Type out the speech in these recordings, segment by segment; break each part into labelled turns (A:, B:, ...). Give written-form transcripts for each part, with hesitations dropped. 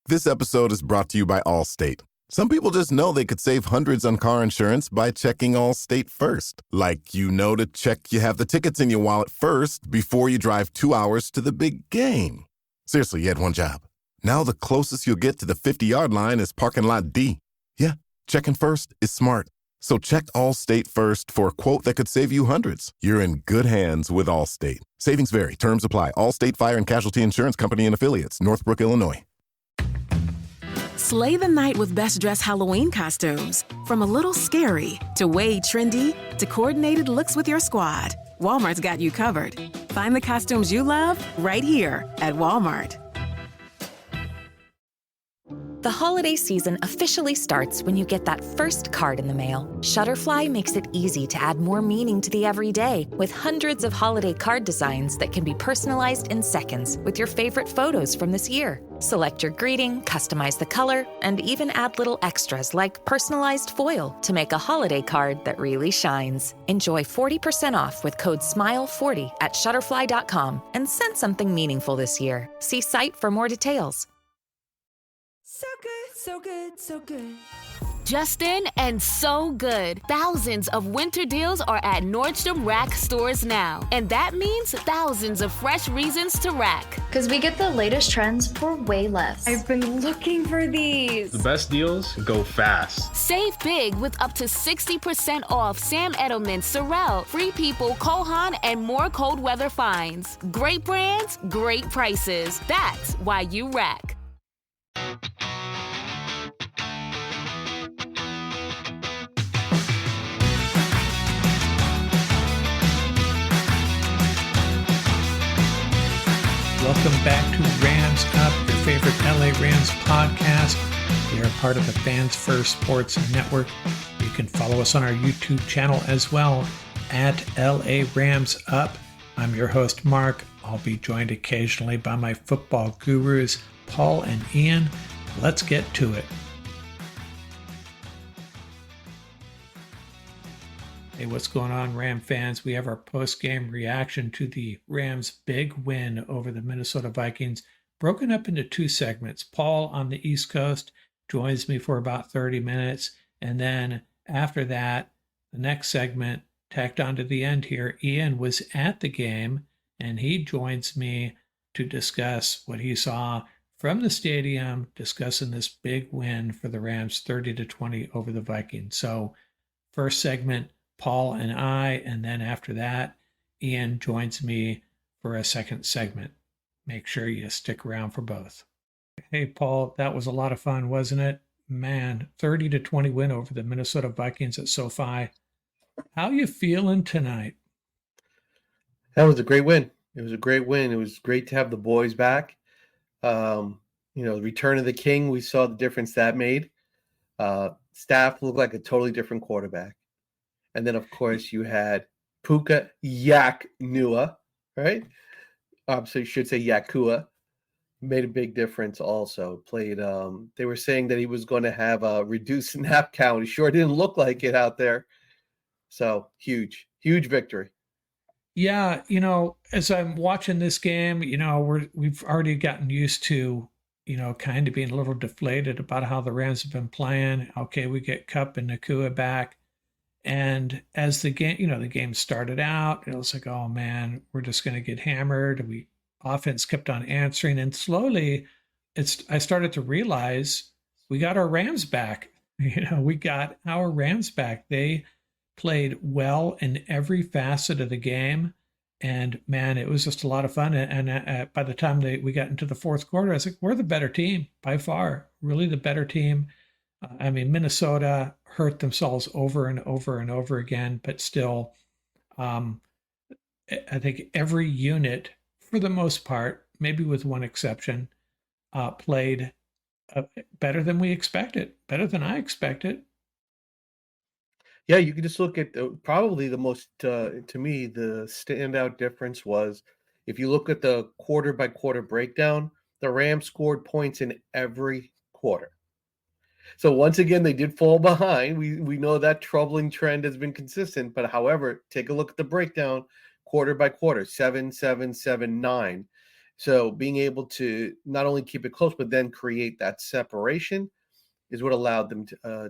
A: This episode is brought to you by Allstate. Some people just know they could save hundreds on car insurance by checking Allstate first. Like, to check you have the tickets in your wallet first before you drive 2 hours to the big game. Seriously, you had one job. Now the closest you'll get to the 50-yard line is parking lot D. Yeah, checking first is smart. So check Allstate first for a quote that could save you hundreds. You're in good hands with Allstate. Savings vary. Terms apply. Allstate Fire and Casualty Insurance Company and Affiliates. Northbrook, Illinois.
B: Slay the night with Best Dressed Halloween costumes. From a little scary to way trendy to coordinated looks with your squad, Walmart's got you covered. Find the costumes you love right here at Walmart.
C: The holiday season officially starts when you get that first card in the mail. Shutterfly makes it easy to add more meaning to the everyday with hundreds of holiday card designs that can be personalized in seconds with your favorite photos from this year. Select your greeting, customize the color, and even add little extras like personalized foil to make a holiday card that really shines. Enjoy 40% off with code SMILE40 at Shutterfly.com and send something meaningful this year. See site for more details.
D: So good, so good, so good.
E: Just and so good. Thousands of winter deals are at Nordstrom Rack stores now. And that means thousands of fresh reasons to rack.
F: Because we get the latest trends for way less.
D: I've been looking for these.
G: The best deals go fast.
E: Save big with up to 60% off Sam Edelman, Sorel, Free People, Kohan, and more cold weather finds. Great brands, great prices. That's why you rack.
H: Welcome back to Rams Up, your favorite LA Rams podcast. We are part of the Fans First Sports Network. You can follow us on our YouTube channel as well at LA Rams Up. I'm your host, Mark. I'll be joined occasionally by my football gurus, Paul and Ian. Let's get to it. Hey, what's going on, Ram fans? We have our post-game reaction to the Rams' big win over the Minnesota Vikings, broken up into two segments. Paul on the East Coast joins me for about 30 minutes, and then after that, the next segment, tacked on to the end here, Ian was at the game, and he joins me to discuss what he saw from the stadium, discussing this big win for the Rams, 30-20 over the Vikings. So, first segment, Paul and I, and then after that, Ian joins me for a second segment. Make sure you stick around for both. Hey, Paul, that was a lot of fun, wasn't it? Man, 30-20 win over the Minnesota Vikings at SoFi. How you feeling tonight?
I: That was a great win. It was a great win. It was great to have the boys back. The return of the king, we saw the difference that made. Staff looked like a totally different quarterback. And then, of course, you had Puka Nua, right? So you should say Yakua. Made a big difference also. Played, they were saying that he was going to have a reduced snap count. He sure didn't look like it out there. So huge victory.
H: Yeah, as I'm watching this game, we've already gotten used to, kind of being a little deflated about how the Rams have been playing. Okay, we get Kupp and Nakua back. And as the game started out, it was like, oh man, we're just going to get hammered. Offense kept on answering, and slowly, I started to realize we got our Rams back. We got our Rams back. They played well in every facet of the game, and man, it was just a lot of fun. And by the time we got into the fourth quarter, I was like, we're the better team by far, really the better team. Minnesota hurt themselves over and over and over again, but still, I think every unit, for the most part, maybe with one exception, played better than we expected, better than I expected.
I: Yeah, you can just look at probably the most, to me, the standout difference was if you look at the quarter-by-quarter breakdown, the Rams scored points in every quarter. So once again, they did fall behind. We know that troubling trend has been consistent. But however, take a look at the breakdown quarter by quarter, 7, 7, 7, 9. So being able to not only keep it close, but then create that separation is what allowed them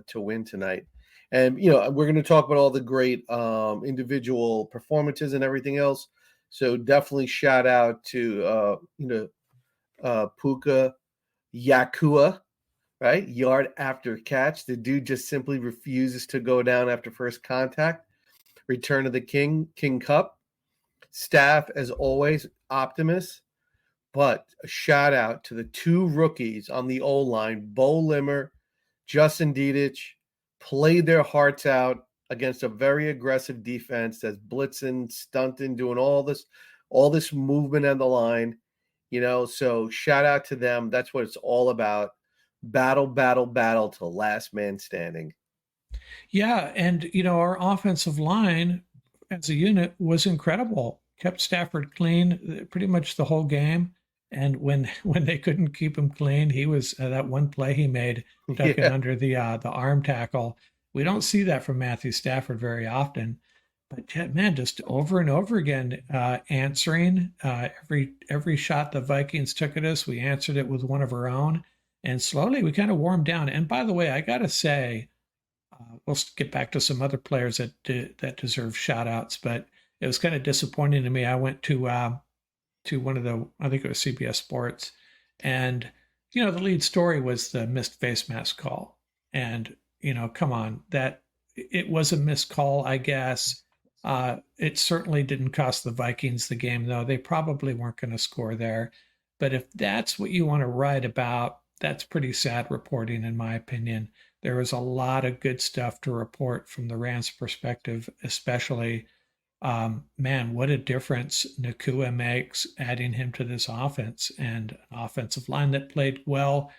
I: to win tonight. And, we're going to talk about all the great individual performances and everything else. So definitely shout out to, Puka Yakua, right? Yard after catch. The dude just simply refuses to go down after first contact. Return of the King Cup. Staff, as always, optimist. But a shout out to the two rookies on the O-line, Bo Limmer, Justin Dedich, played their hearts out against a very aggressive defense that's blitzing, stunting, doing all this movement on the line. So shout out to them. That's what it's all about. Battle, battle, battle to last man standing.
H: Yeah, and our offensive line as a unit was incredible. Kept Stafford clean pretty much the whole game. And when they couldn't keep him clean, he was that one play he made ducking under the arm tackle. We don't see that from Matthew Stafford very often, but man, just over and over again, answering every shot the Vikings took at us, we answered it with one of our own, and slowly we kind of warmed down. And by the way, I gotta say, we'll get back to some other players that deserve shout outs, but it was kind of disappointing to me. I went to one of I think it was CBS Sports, and the lead story was the missed face mask call. And come on, that it was a missed call, I guess. It certainly didn't cost the Vikings the game, though. They probably weren't going to score there. But if that's what you want to write about, that's pretty sad reporting, in my opinion. There was a lot of good stuff to report from the Rams' perspective, especially. Man, what a difference Nakua makes, adding him to this offense, and an offensive line that played well.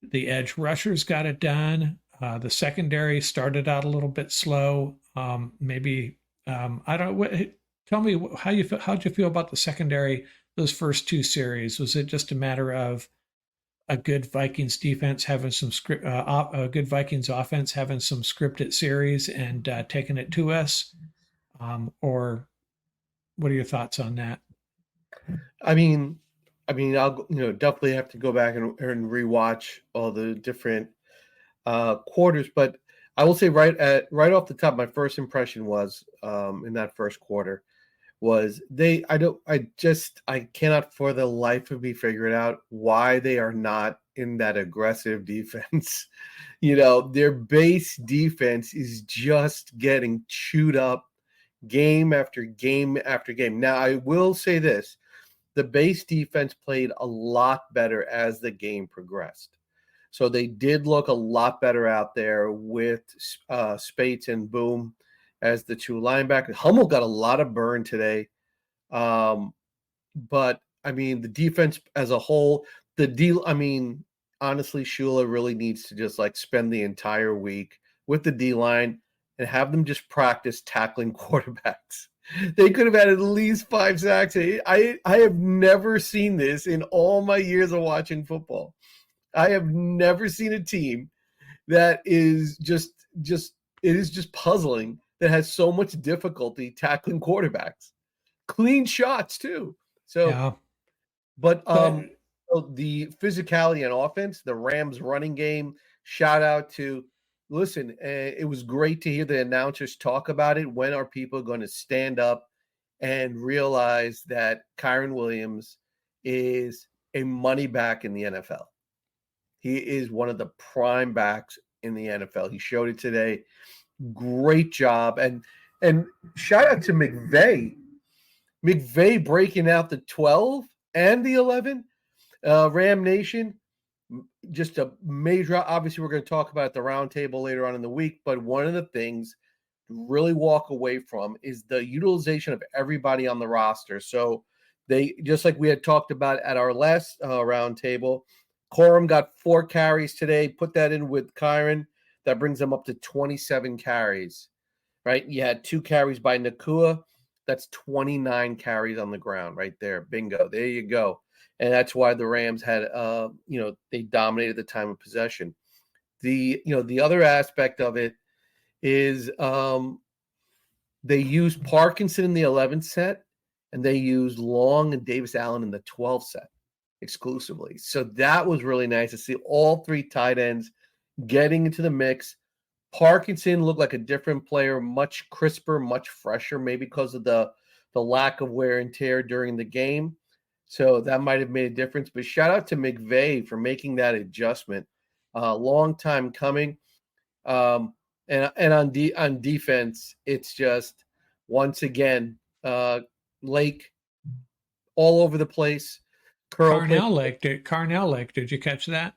H: The edge rushers got it done. The secondary started out a little bit slow. I don't know. Tell me how'd you feel about the secondary those first two series? Was it just a matter of a good Vikings defense having some a good Vikings offense having some scripted series and taking it to us? Or what are your thoughts on that?
I: I mean, I'll definitely have to go back and rewatch all the different quarters, but I will say right off the top, my first impression was in that first quarter was I cannot for the life of me figure it out why they are not in that aggressive defense. Their base defense is just getting chewed up game after game after game. Now, I will say this. The base defense played a lot better as the game progressed. So they did look a lot better out there with Spates and Boom as the two linebackers. Hummel got a lot of burn today. But, the defense as a whole, honestly, Shula really needs to just spend the entire week with the D-line and have them just practice tackling quarterbacks. They could have had at least 5 sacks. I have never seen this in all my years of watching football. I have never seen a team that is just puzzling, that has so much difficulty tackling quarterbacks. Clean shots too. So, yeah. But the physicality and offense, the Rams running game, shout out to. Listen, it was great to hear the announcers talk about it. When are people going to stand up and realize that Kyren Williams is a money back in the NFL? He is one of the prime backs in the NFL. He showed it today. Great job. And shout out to McVay. McVay breaking out the 12 and the 11. Ram Nation. Just a major, obviously we're going to talk about the roundtable later on in the week, but one of the things to really walk away from is the utilization of everybody on the roster. So they, just like we had talked about at our last roundtable, Corum got 4 carries today. Put that in with Kyren. That brings them up to 27 carries, right? You had 2 carries by Nakua. That's 29 carries on the ground right there. Bingo. There you go. And that's why the Rams had, they dominated the time of possession. The other aspect of it is they used Parkinson in the 11th set and they used Long and Davis Allen in the 12 set exclusively. So that was really nice to see all three tight ends getting into the mix. Parkinson looked like a different player, much crisper, much fresher, maybe because of the lack of wear and tear during the game. So that might have made a difference. But shout out to McVay for making that adjustment. Long time coming. And on defense, it's just once again Lake all over the place.
H: Carnell Lake. Did you catch that?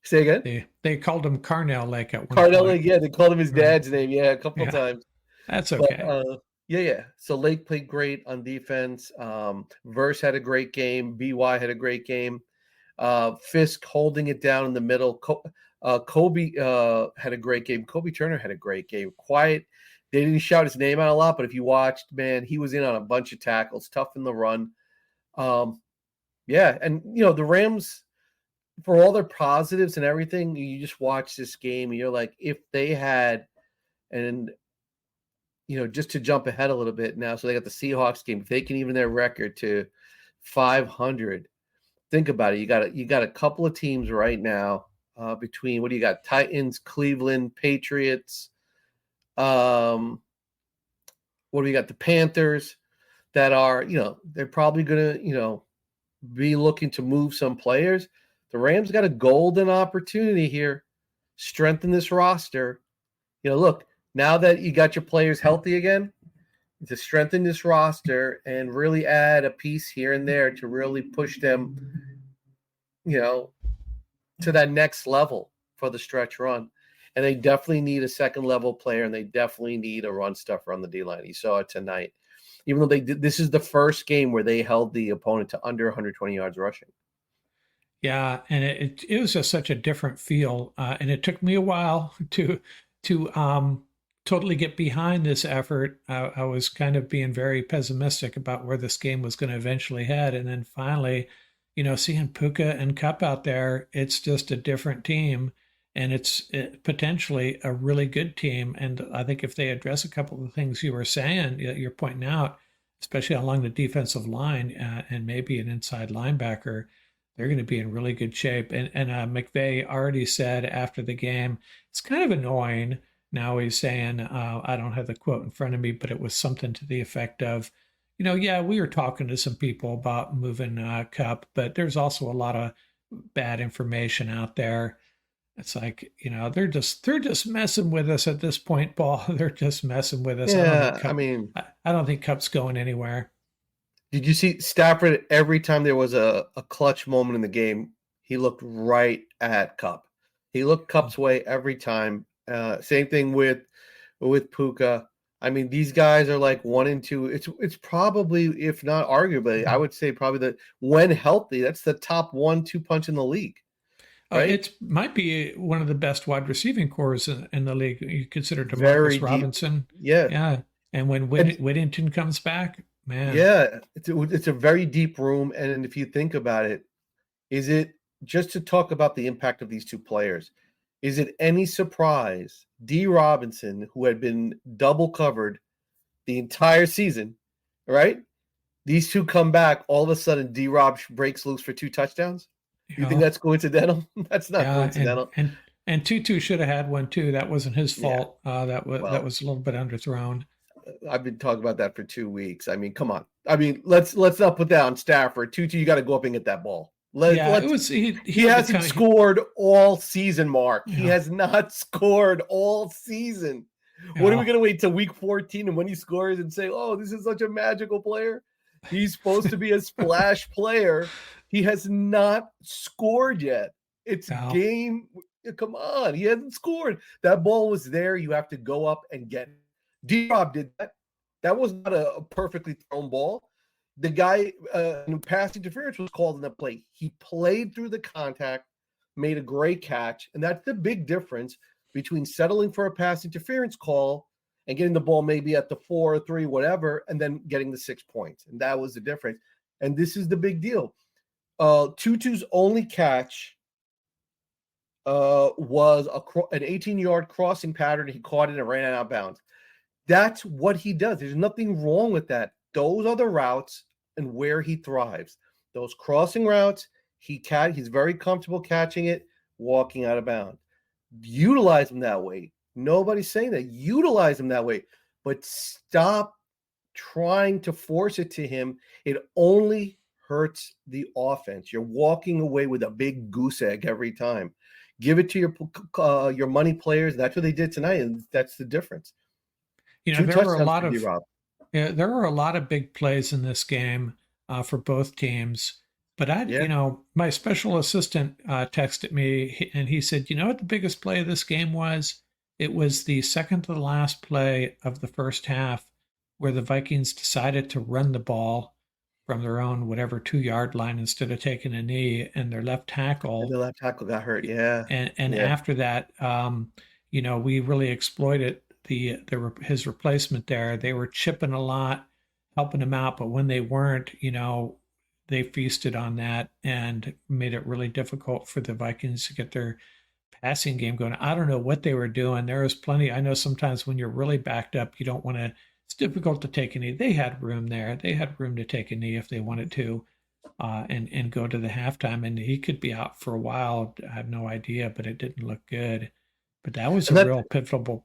I: Say again?
H: They called him Carnell Lake at one
I: Carnell
H: point.
I: Lake, yeah, they called him his dad's name, a couple of times.
H: That's okay.
I: But, yeah. So Lake played great on defense. Verse had a great game. BY had a great game. Fisk holding it down in the middle. Kobe had a great game. Kobe Turner had a great game. Quiet. They didn't shout his name out a lot, but if you watched, man, he was in on a bunch of tackles, tough in the run. Yeah, and the Rams, for all their positives and everything, you just watch this game and you're like, if they had, and just to jump ahead a little bit now, so they got the Seahawks game. If they can even their record to 500, think about it. You got a couple of teams right now between, what do you got? Titans, Cleveland, Patriots. What do we got? The Panthers that are, they're probably going to, be looking to move some players. The Rams got a golden opportunity here. Strengthen this roster. Look, now that you got your players healthy again, to strengthen this roster and really add a piece here and there to really push them, to that next level for the stretch run. And they definitely need a second level player, and they definitely need a run stuffer on the D-line. You saw it tonight. Even though this is the first game where they held the opponent to under 120 yards rushing.
H: Yeah, and it was just such a different feel, and it took me a while to totally get behind this effort. I was kind of being very pessimistic about where this game was going to eventually head, and then finally, seeing Puka and Cup out there, it's just a different team, and it's potentially a really good team. And I think if they address a couple of the things you were saying, you're pointing out, especially along the defensive line and maybe an inside linebacker, they're going to be in really good shape. And McVay already said after the game, it's kind of annoying. Now he's saying, I don't have the quote in front of me, but it was something to the effect of, yeah, we were talking to some people about moving Cup, but there's also a lot of bad information out there. It's like, they're just messing with us at this point, Paul. They're just messing with us.
I: Yeah,
H: I don't think Cup's going anywhere.
I: Did you see Stafford? Every time there was a clutch moment in the game, he looked right at Cup. He looked Cup's way every time. Same thing with Puka. These guys are like 1 and 2. It's probably, if not arguably, I would say probably when healthy, that's the top 1-2 punch in the league. Right?
H: It might be one of the best wide receiving corps in the league. You consider Demarcus Robinson. Yeah. And when Whittington comes back, man.
I: Yeah, it's a very deep room. And if you think about it, is it, just to talk about the impact of these two players, is it any surprise D. Robinson, who had been double covered the entire season, right? These two come back, all of a sudden D. Rob breaks loose for 2 touchdowns? You think that's coincidental? That's not coincidental.
H: And Tutu should have had one too. That wasn't his fault. That was a little bit underthrown.
I: I've been talking about that for 2 weeks. Come on. Let's not put that on Stafford. Tutu, you got to go up and get that ball. He hasn't scored all season, Mark. Yeah. He has not scored all season. Yeah. What are we going to wait till week 14 and when he scores and say, "Oh, this is such a magical player"? He's supposed to be a splash player. He has not scored yet. Game. Come on. He hasn't scored. That ball was there. You have to go up and get it. D-Rob did that. That was not a perfectly thrown ball. The guy, pass interference was called in the play. He played through the contact, made a great catch. And that's the big difference between settling for a pass interference call and getting the ball maybe at the 4 or 3, whatever, and then getting the 6 points. And that was the difference. And this is the big deal. Tutu's only catch was an 18-yard crossing pattern. He caught it and ran out of bounds. That's what he does. There's nothing wrong with that. those are the routes and where he thrives. Those crossing routes, he's very comfortable catching it, walking out of bounds. Utilize him that way. Nobody's saying that. Utilize him that way, but stop trying to force it to him. It only hurts the offense. You're walking away with a big goose egg every time. Give it to your money players. That's what they did tonight, and that's the difference.
H: There were a lot of big plays in this game for both teams. But my special assistant texted me, and he said, "You know what the biggest play of this game was? It was the second to the last play of the first half, where the Vikings decided to run the ball from their own 2-yard line instead of taking a knee, and their left tackle.
I: The left tackle got hurt, yeah.
H: And after that, we really exploited his replacement there. They were chipping a lot, helping him out, but when they weren't, they feasted on that and made it really difficult for the Vikings to get their passing game going. I don't know what they were doing. There was plenty. I know sometimes when you're really backed up, you don't want to. It's difficult to take a knee. They had room there. They had room to take a knee if they wanted to, and go to the halftime. And he could be out for a while. I have no idea, but it didn't look good. But that was a real pivotal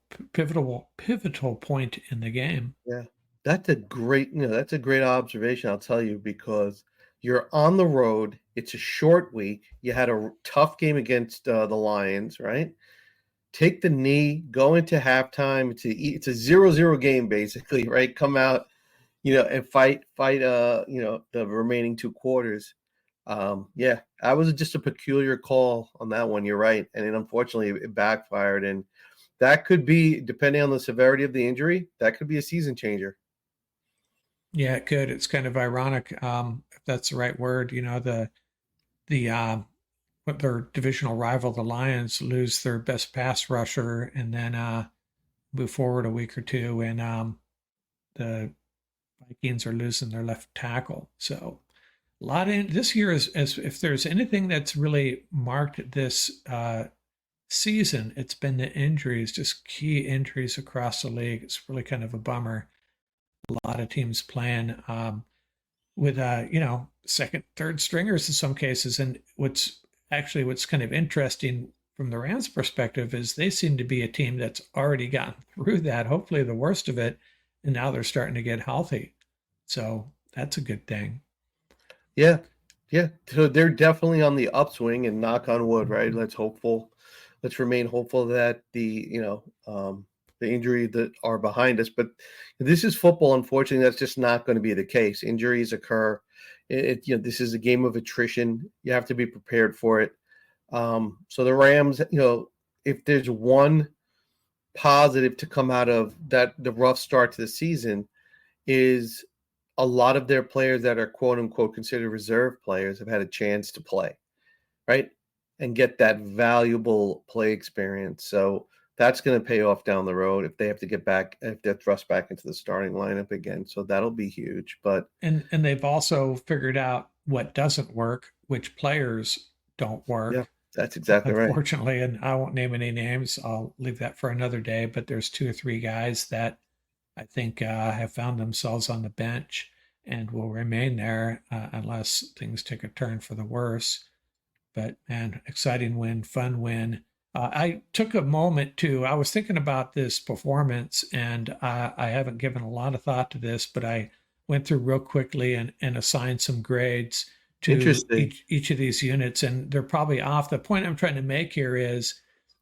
H: point in the game.
I: Yeah, that's a great observation. I'll tell you, because you're on the road. It's a short week. You had a tough game against the Lions, right? Take the knee, go into halftime. It's a 0-0 game, basically, right? Come out, and fight, the remaining 2 quarters. That was just a peculiar call on that one. You're right. And then unfortunately it backfired. And that could be, depending on the severity of the injury, that could be a season changer.
H: Yeah, it could. It's kind of ironic, if that's the right word. Their divisional rival, the Lions, lose their best pass rusher and then move forward a week or two, and the Vikings are losing their left tackle. So a lot in this year is, as if there's anything that's really marked this season, it's been the injuries, just key injuries across the league. It's really kind of a bummer. A lot of teams playing with second, third stringers in some cases. And what's kind of interesting from the Rams' perspective is they seem to be a team that's already gotten through that, hopefully the worst of it, and now they're starting to get healthy. So that's a good thing.
I: Yeah. So they're definitely on the upswing, and knock on wood, right? Let's remain hopeful that the injury that are behind us. But this is football. Unfortunately, that's just not going to be the case. Injuries occur. This is a game of attrition. You have to be prepared for it. So the Rams, if there's one positive to come out of that, the rough start to the season, is a lot of their players that are quote unquote considered reserve players have had a chance to play, right? And get that valuable play experience. So that's going to pay off down the road if they have to if they're thrust back into the starting lineup again. So that'll be huge. But
H: and they've also figured out what doesn't work, which players don't work.
I: Yeah, that's exactly right.
H: Unfortunately, and I won't name any names. I'll leave that for another day. But there's 2 or 3 guys that I think have found themselves on the bench and will remain there unless things take a turn for the worse. But man, exciting win, fun win. I took a moment I was thinking about this performance, and I haven't given a lot of thought to this, but I went through real quickly and assigned some grades to each of these units, and they're probably off. The point I'm trying to make here is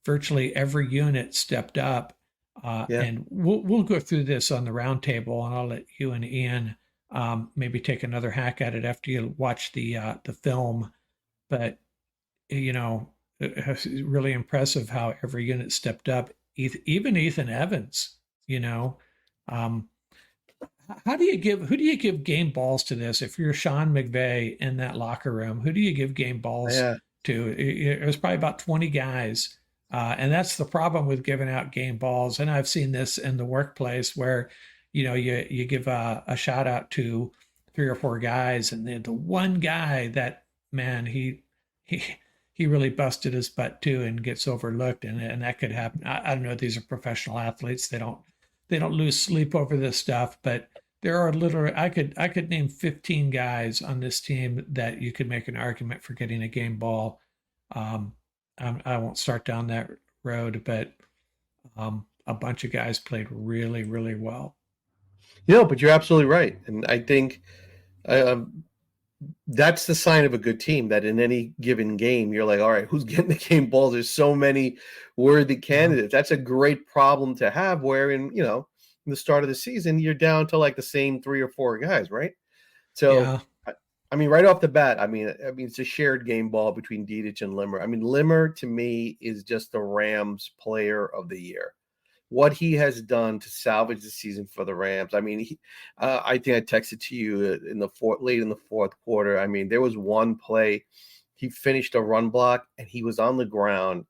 H: virtually every unit stepped up, and we'll go through this on the roundtable, and I'll let you and Ian maybe take another hack at it after you watch the film. But it's really impressive how every unit stepped up. Even Ethan Evans, who do you give game balls to this? If you're Sean McVay in that locker room, who do you give game balls to? It was probably about 20 guys. And that's the problem with giving out game balls. And I've seen this in the workplace where, you give a shout out to 3 or 4 guys, and the one guy that, man, he really busted his butt too and gets overlooked, and that could happen. I don't know. These are professional athletes. They don't lose sleep over this stuff, but there are literally, I could name 15 guys on this team that you could make an argument for getting a game ball. I won't start down that road, but a bunch of guys played really, really well.
I: But you're absolutely right. And I think that's the sign of a good team, that in any given game, you're like, all right, who's getting the game ball? There's so many worthy candidates. That's a great problem to have, where in the start of the season, you're down to like the same 3 or 4 guys, right? So, I mean, right off the bat, I mean, it's a shared game ball between Didich and Limmer. I mean, Limmer to me is just the Rams player of the year. What he has done to salvage the season for the Rams. I mean, I think I texted to you late in the fourth quarter. I mean, there was one play, he finished a run block and he was on the ground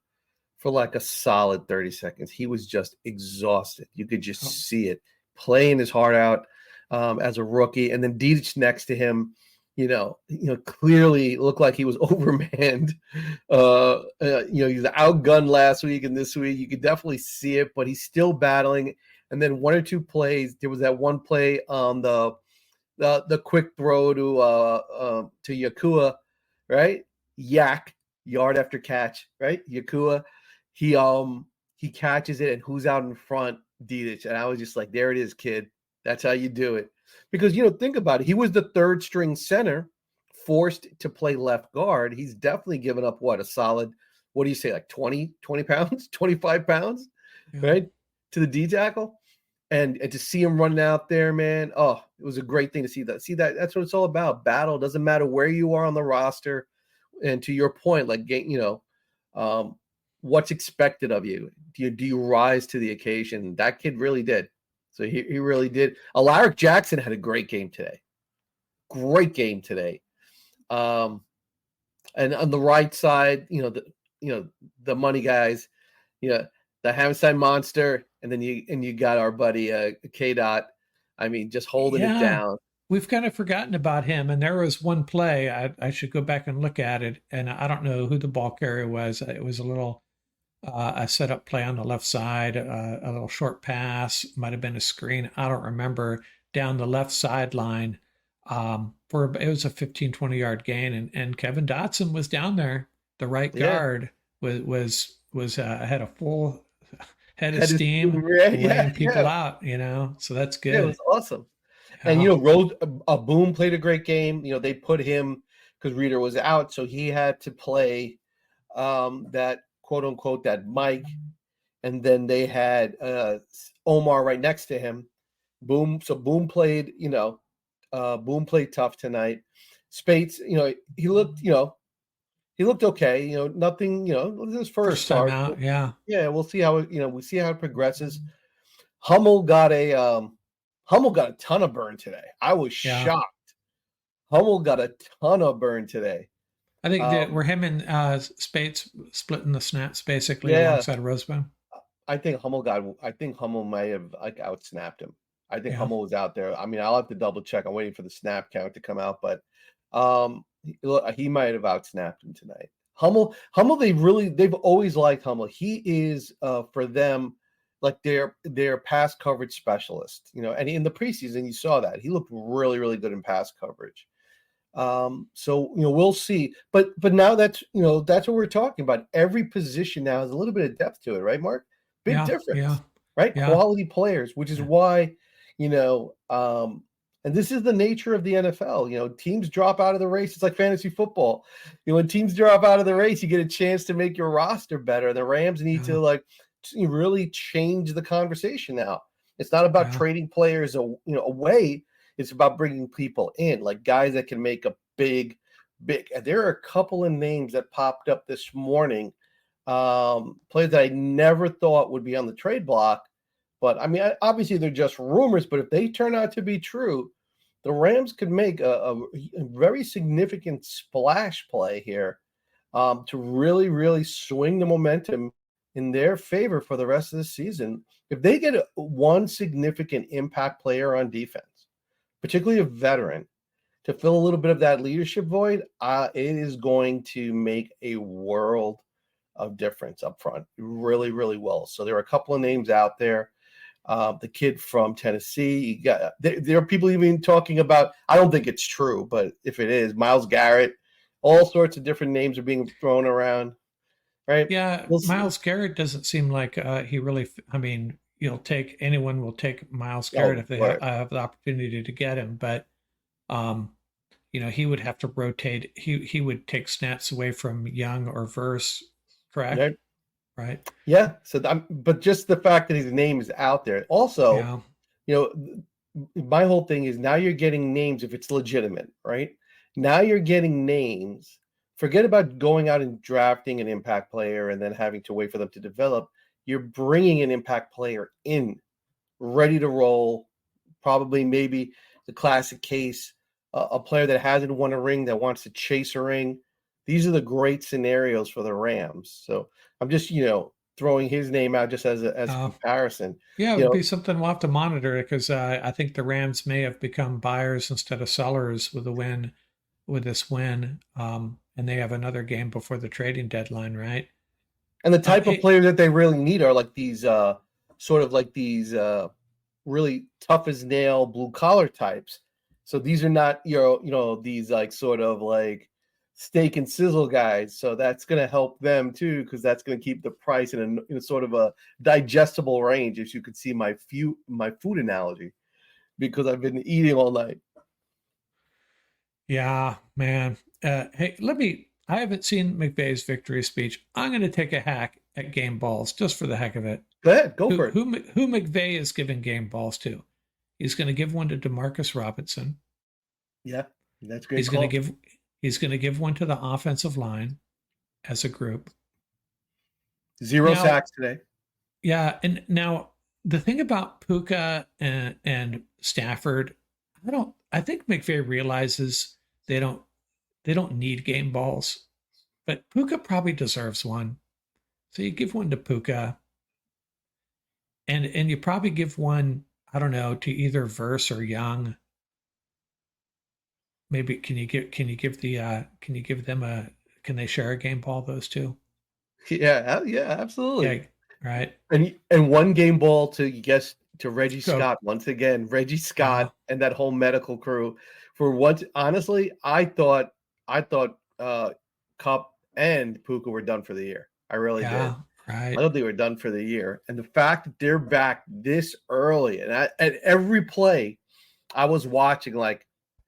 I: for like a solid 30 seconds. He was just exhausted. You could just see it, playing his heart out as a rookie. And then Didich next to him, clearly looked like he was overmanned. He was outgunned last week and this week. You could definitely see it, but he's still battling. And then 1 or 2 plays, there was that one play on the quick throw to Yakua, right? Yard after catch, right? Yakua. He catches it, and who's out in front? Didich. And I was just like, there it is, kid. That's how you do it. Because, think about it. He was the 3rd string center, forced to play left guard. He's definitely given up, a solid, what do you say, like 20 pounds, 25 pounds, right, to the D tackle. And to see him running out there, man, it was a great thing to see that. That's what it's all about. Battle. Doesn't matter where you are on the roster. And to your point, like, what's expected of you? Do you rise to the occasion? That kid really did. So he really did. Alaric Jackson had a great game today. And on the right side, the money guys, the Hammerstein monster, and then you got our buddy K-Dot. I mean, just holding it down.
H: We've kind of forgotten about him. And there was one play, I should go back and look at it. And I don't know who the ball carrier was. It was a little a setup play on the left side, a little short pass, might have been a screen. I don't remember, down the left sideline. It was a 15, 20-yard gain. And Kevin Dotson was down there. The right guard was had a full head of steam, laying people out, so that's good.
I: It was awesome. And, Boom played a great game. They put him, because Reeder was out, so he had to play that quote unquote, that Mike. And then they had Omar right next to him. Boom. So Boom played, Boom played tough tonight. Spates, he looked okay. Nothing, his first
H: time
I: start.
H: out. Yeah.
I: Yeah. We'll see how it progresses. Hummel got a ton of burn today. I was shocked. Hummel got a ton of burn today.
H: I think that were him and Spates splitting the snaps basically alongside Rosebone.
I: I think Hummel might have outsnapped him. I think Hummel was out there. I mean, I'll have to double check. I'm waiting for the snap count to come out, but he might have outsnapped him tonight. Hummel, they've always liked Hummel. He is for them like their pass coverage specialist. And in the preseason you saw that he looked really, really good in pass coverage. So we'll see. But now that's what we're talking about. Every position now has a little bit of depth to it, right, Mark? Big difference, right? Yeah. Quality players, which is why and this is the nature of the NFL. Teams drop out of the race. It's like fantasy football. When teams drop out of the race, you get a chance to make your roster better. The Rams need to really change the conversation now. It's not about trading players away. It's about bringing people in, like guys that can make a big. There are a couple of names that popped up this morning, players that I never thought would be on the trade block. But I mean, obviously they're just rumors. But if they turn out to be true, the Rams could make a very significant splash play here to really, really swing the momentum in their favor for the rest of the season. If they get one significant impact player on defense, particularly a veteran, to fill a little bit of that leadership void, it is going to make a world of difference up front. Really, really will. So there are a couple of names out there. the kid from Tennessee. You got there are people even talking about. I don't think it's true, but if it is, Myles Garrett, all sorts of different names are being thrown around. Right?
H: Yeah, Myles Garrett doesn't seem like he really. I mean, anyone will take Myles Garrett if they have the opportunity to get him, but he would have to rotate. He would take snaps away from Young or Verse, correct? Right.
I: Yeah. So, but just the fact that his name is out there. Also, my whole thing is now you're getting names if it's legitimate, right? Now you're getting names. Forget about going out and drafting an impact player and then having to wait for them to develop. You're bringing an impact player in, ready to roll. Probably, maybe the classic case, a player that hasn't won a ring that wants to chase a ring. These are the great scenarios for the Rams. So I'm just, throwing his name out just as a comparison.
H: Yeah, it would be something we'll have to monitor because I think the Rams may have become buyers instead of sellers with this win. And they have another game before the trading deadline, right?
I: And the type of player that they really need are like these really tough as nail blue collar types. So these are not these like sort of like steak and sizzle guys. So that's going to help them too, because that's going to keep the price in a sort of a digestible range. As you could see my food analogy, because I've been eating all night.
H: Yeah, man. Hey, I haven't seen McVay's victory speech. I'm going to take a hack at game balls just for the heck of it.
I: Go ahead. Go for it.
H: Who McVay is giving game balls to? He's going to give one to Demarcus Robinson.
I: Yeah, that's great.
H: He's going to give one to the offensive line as a group.
I: 0 sacks today.
H: Yeah, and now the thing about Puka and Stafford, I think McVay realizes they don't need game balls, but Puka probably deserves one. So you give one to Puka, and you probably give one, I don't know, to either Verse or Young. Maybe can you give them can they share a game ball, those two?
I: Yeah, absolutely.
H: Yeah, right.
I: And one game ball to Reggie Scott once again. Reggie Scott and that whole medical crew. For once, honestly, I thought Kupp and Puka were done for the year. I really did.
H: Right.
I: I thought they were done for the year. And the fact that they're back this early, and at every play, I was watching like,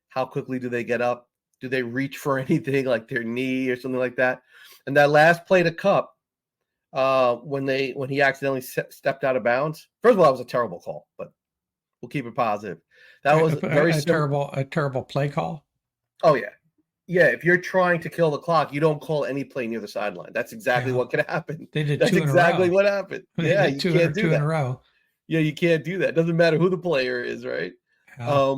I: how quickly do they get up? Do they reach for anything like their knee or something like that? And that last play to Kupp, when he accidentally stepped out of bounds. First of all, that was a terrible call, but we'll keep it positive. That was
H: a terrible play call.
I: Oh yeah. If you're trying to kill the clock, you don't call any play near the sideline. That's exactly what could happen.
H: They did.
I: That's
H: two
I: exactly
H: in a row.
I: what happened.
H: They
I: yeah,
H: did
I: you can't do that.
H: In a row.
I: Yeah, you can't do that. Doesn't matter who the player is, right?
H: Yeah.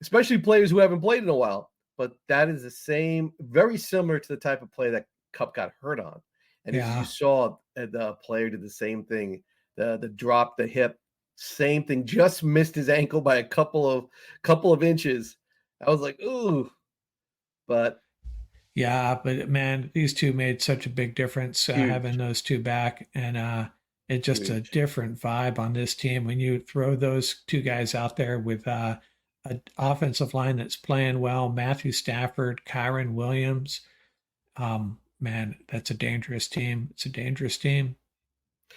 I: Especially players who haven't played in a while. But that is the same, very similar to the type of play that Kupp got hurt on. And as you saw, the player did the same thing. The drop, the hip, same thing. Just missed his ankle by a couple of inches. I was like, ooh. But
H: man, these two made such a big difference having those two back, and it's just a different vibe on this team when you throw those two guys out there with an offensive line that's playing well. Matthew Stafford, Kyren Williams. Man, that's a dangerous team. It's a dangerous team.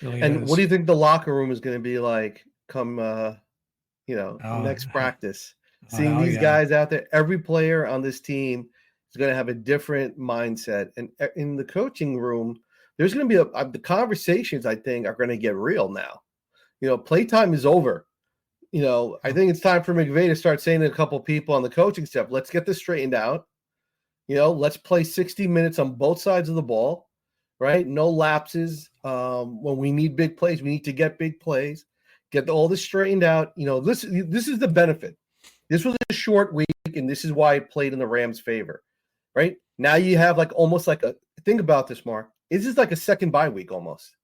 H: Really
I: and
H: is.
I: What do you think the locker room is going to be like come next practice? Seeing these guys out there, every player on this team is going to have a different mindset. And in the coaching room, there's going to be the conversations, I think, are going to get real now. Playtime is over. I think it's time for McVay to start saying to a couple people on the coaching staff, let's get this straightened out. Let's play 60 minutes on both sides of the ball, right? No lapses. When we need big plays, we need to get big plays. Get all this straightened out. This is the benefit. This was a short week, and this is why it played in the Rams' favor, right? Now you have almost like think about this, Mark. This is like a second bye week almost.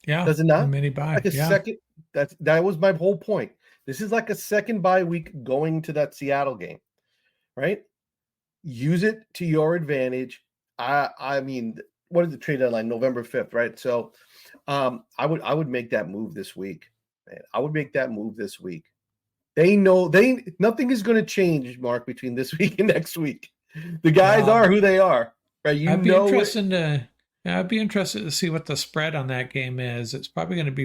H: Yeah.
I: Does it not?
H: A mini bye.
I: Like a second. That was my whole point. This is like a second bye week going to that Seattle game, right? Use it to your advantage. I mean, what is the trade deadline? November 5th, right? So I would make that move this week. man, I would make that move this week. Nothing is going to change, Mark, between this week and next week. The guys are who they are, right?
H: I'd be interested to see what the spread on that game is. It's probably going to be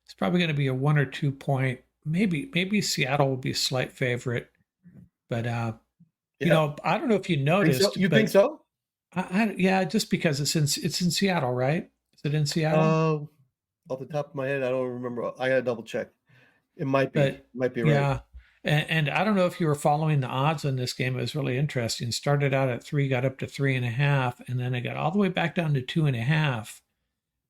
H: it's probably going to be a 1 or 2 point. Maybe Seattle will be a slight favorite, but I don't know if you noticed.
I: You think so?
H: Yeah, just because it's in Seattle, right? Is it in Seattle?
I: Off the top of my head, I don't remember. I gotta double check. It might be. Might be right.
H: Yeah. And I don't know if you were following the odds on this game. It was really interesting. Started out at 3, got up to 3.5, and then it got all the way back down to 2.5.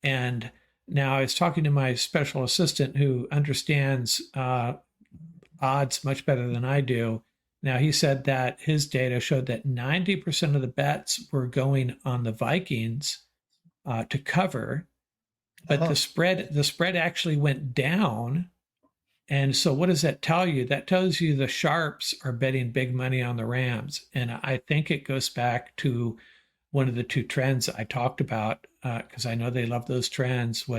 H: And now I was talking to my special assistant who understands odds much better than I do. Now, he said that his data showed that 90% of the bets were going on the Vikings to cover, but the spread actually went down. And so what does that tell you? That tells you the sharps are betting big money on the Rams. And I think it goes back to one of the 2 trends I talked about, because I know they love those trends,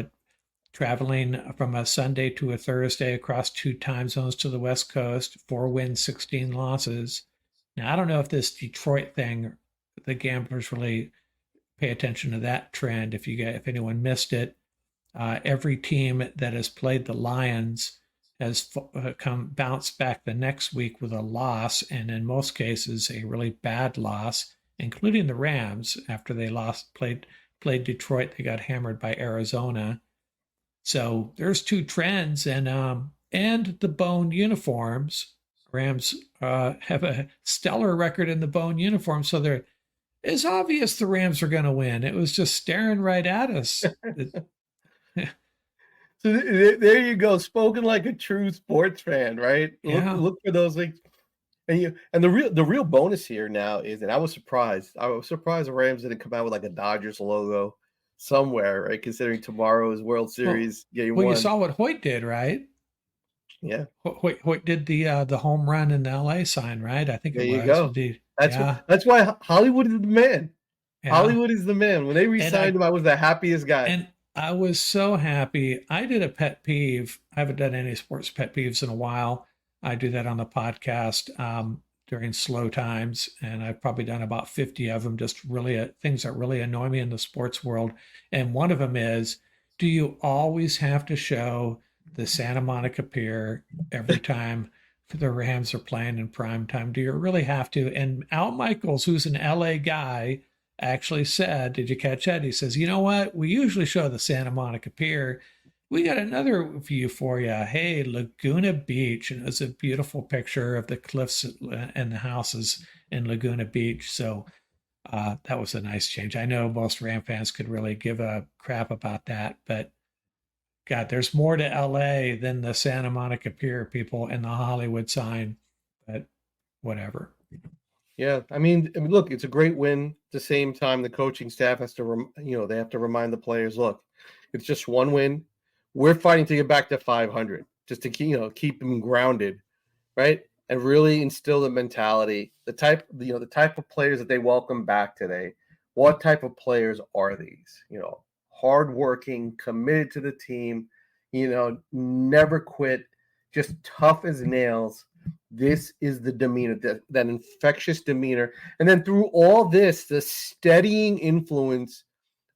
H: traveling from a Sunday to a Thursday across 2 time zones to the West Coast, 4 wins, 16 losses. Now, I don't know if this Detroit thing, the gamblers really pay attention to that trend. If anyone missed it, every team that has played the Lions has bounced back the next week with a loss, and in most cases a really bad loss, including the Rams. After they played Detroit, they got hammered by Arizona. So there's 2 trends, and the bone uniforms. Rams have a stellar record in the bone uniform, so it's obvious the Rams are going to win. It was just staring right at us.
I: So there you go, spoken like a true sports fan, right?
H: Yeah.
I: Look for those things, and the real bonus here now is, and I was surprised the Rams didn't come out with like a Dodgers logo somewhere, right? Considering tomorrow's World Series game 1.
H: You saw what Hoyt did, right?
I: Yeah,
H: Hoyt did the home run in the LA sign, right? I think
I: there
H: it was.
I: You go. That's why Hollywood is the man. Yeah. Hollywood is the man. When they re-signed him, I was the happiest guy.
H: And I was so happy. I did a pet peeve. I haven't done any sports pet peeves in a while. I do that on the podcast during slow times, and I've probably done about 50 of them, just really things that really annoy me in the sports world. And one of them is, do you always have to show the Santa Monica Pier every time the Rams are playing in prime time? Do you really have to? And Al Michaels, who's an LA guy, actually said, did you catch that? He says, you know what? We usually show the Santa Monica Pier. We got another view for you. Hey, Laguna Beach. And it was a beautiful picture of the cliffs and the houses in Laguna Beach. So that was a nice change. I know most Ram fans could really give a crap about that, but God, there's more to LA than the Santa Monica Pier, people, and the Hollywood sign, but whatever.
I: Yeah, I mean, look, it's a great win. At the same time, the coaching staff has to, they have to remind the players, look, it's just 1 win. We're fighting to get back to 500, just to keep them grounded, right? And really instill the mentality, the type of players that they welcome back today. What type of players are these? Hardworking, committed to the team, never quit, just tough as nails. This is the demeanor, that infectious demeanor. And then through all this, the steadying influence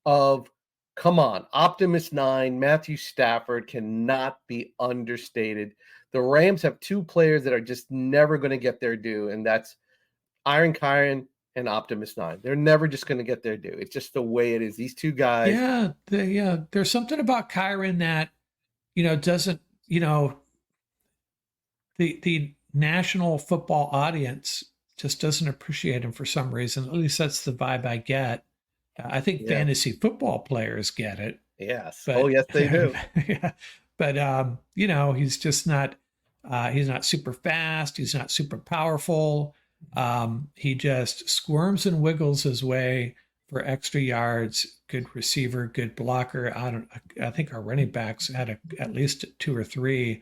I: of, come on, Optimus 9, Matthew Stafford cannot be understated. The Rams have 2 players that are just never going to get their due, and that's Kyren and Optimus 9. They're never just going to get their due. It's just the way it is. These 2 guys.
H: Yeah. There's something about Kyren that, doesn't, the national football audience just doesn't appreciate him for some reason. At least that's the vibe I get. I think fantasy football players get it.
I: Yes. But, yes, they do.
H: Yeah. But, he's just not, he's not super fast. He's not super powerful. He just squirms and wiggles his way for extra yards. Good receiver, good blocker. I think our running backs had at least 2 or 3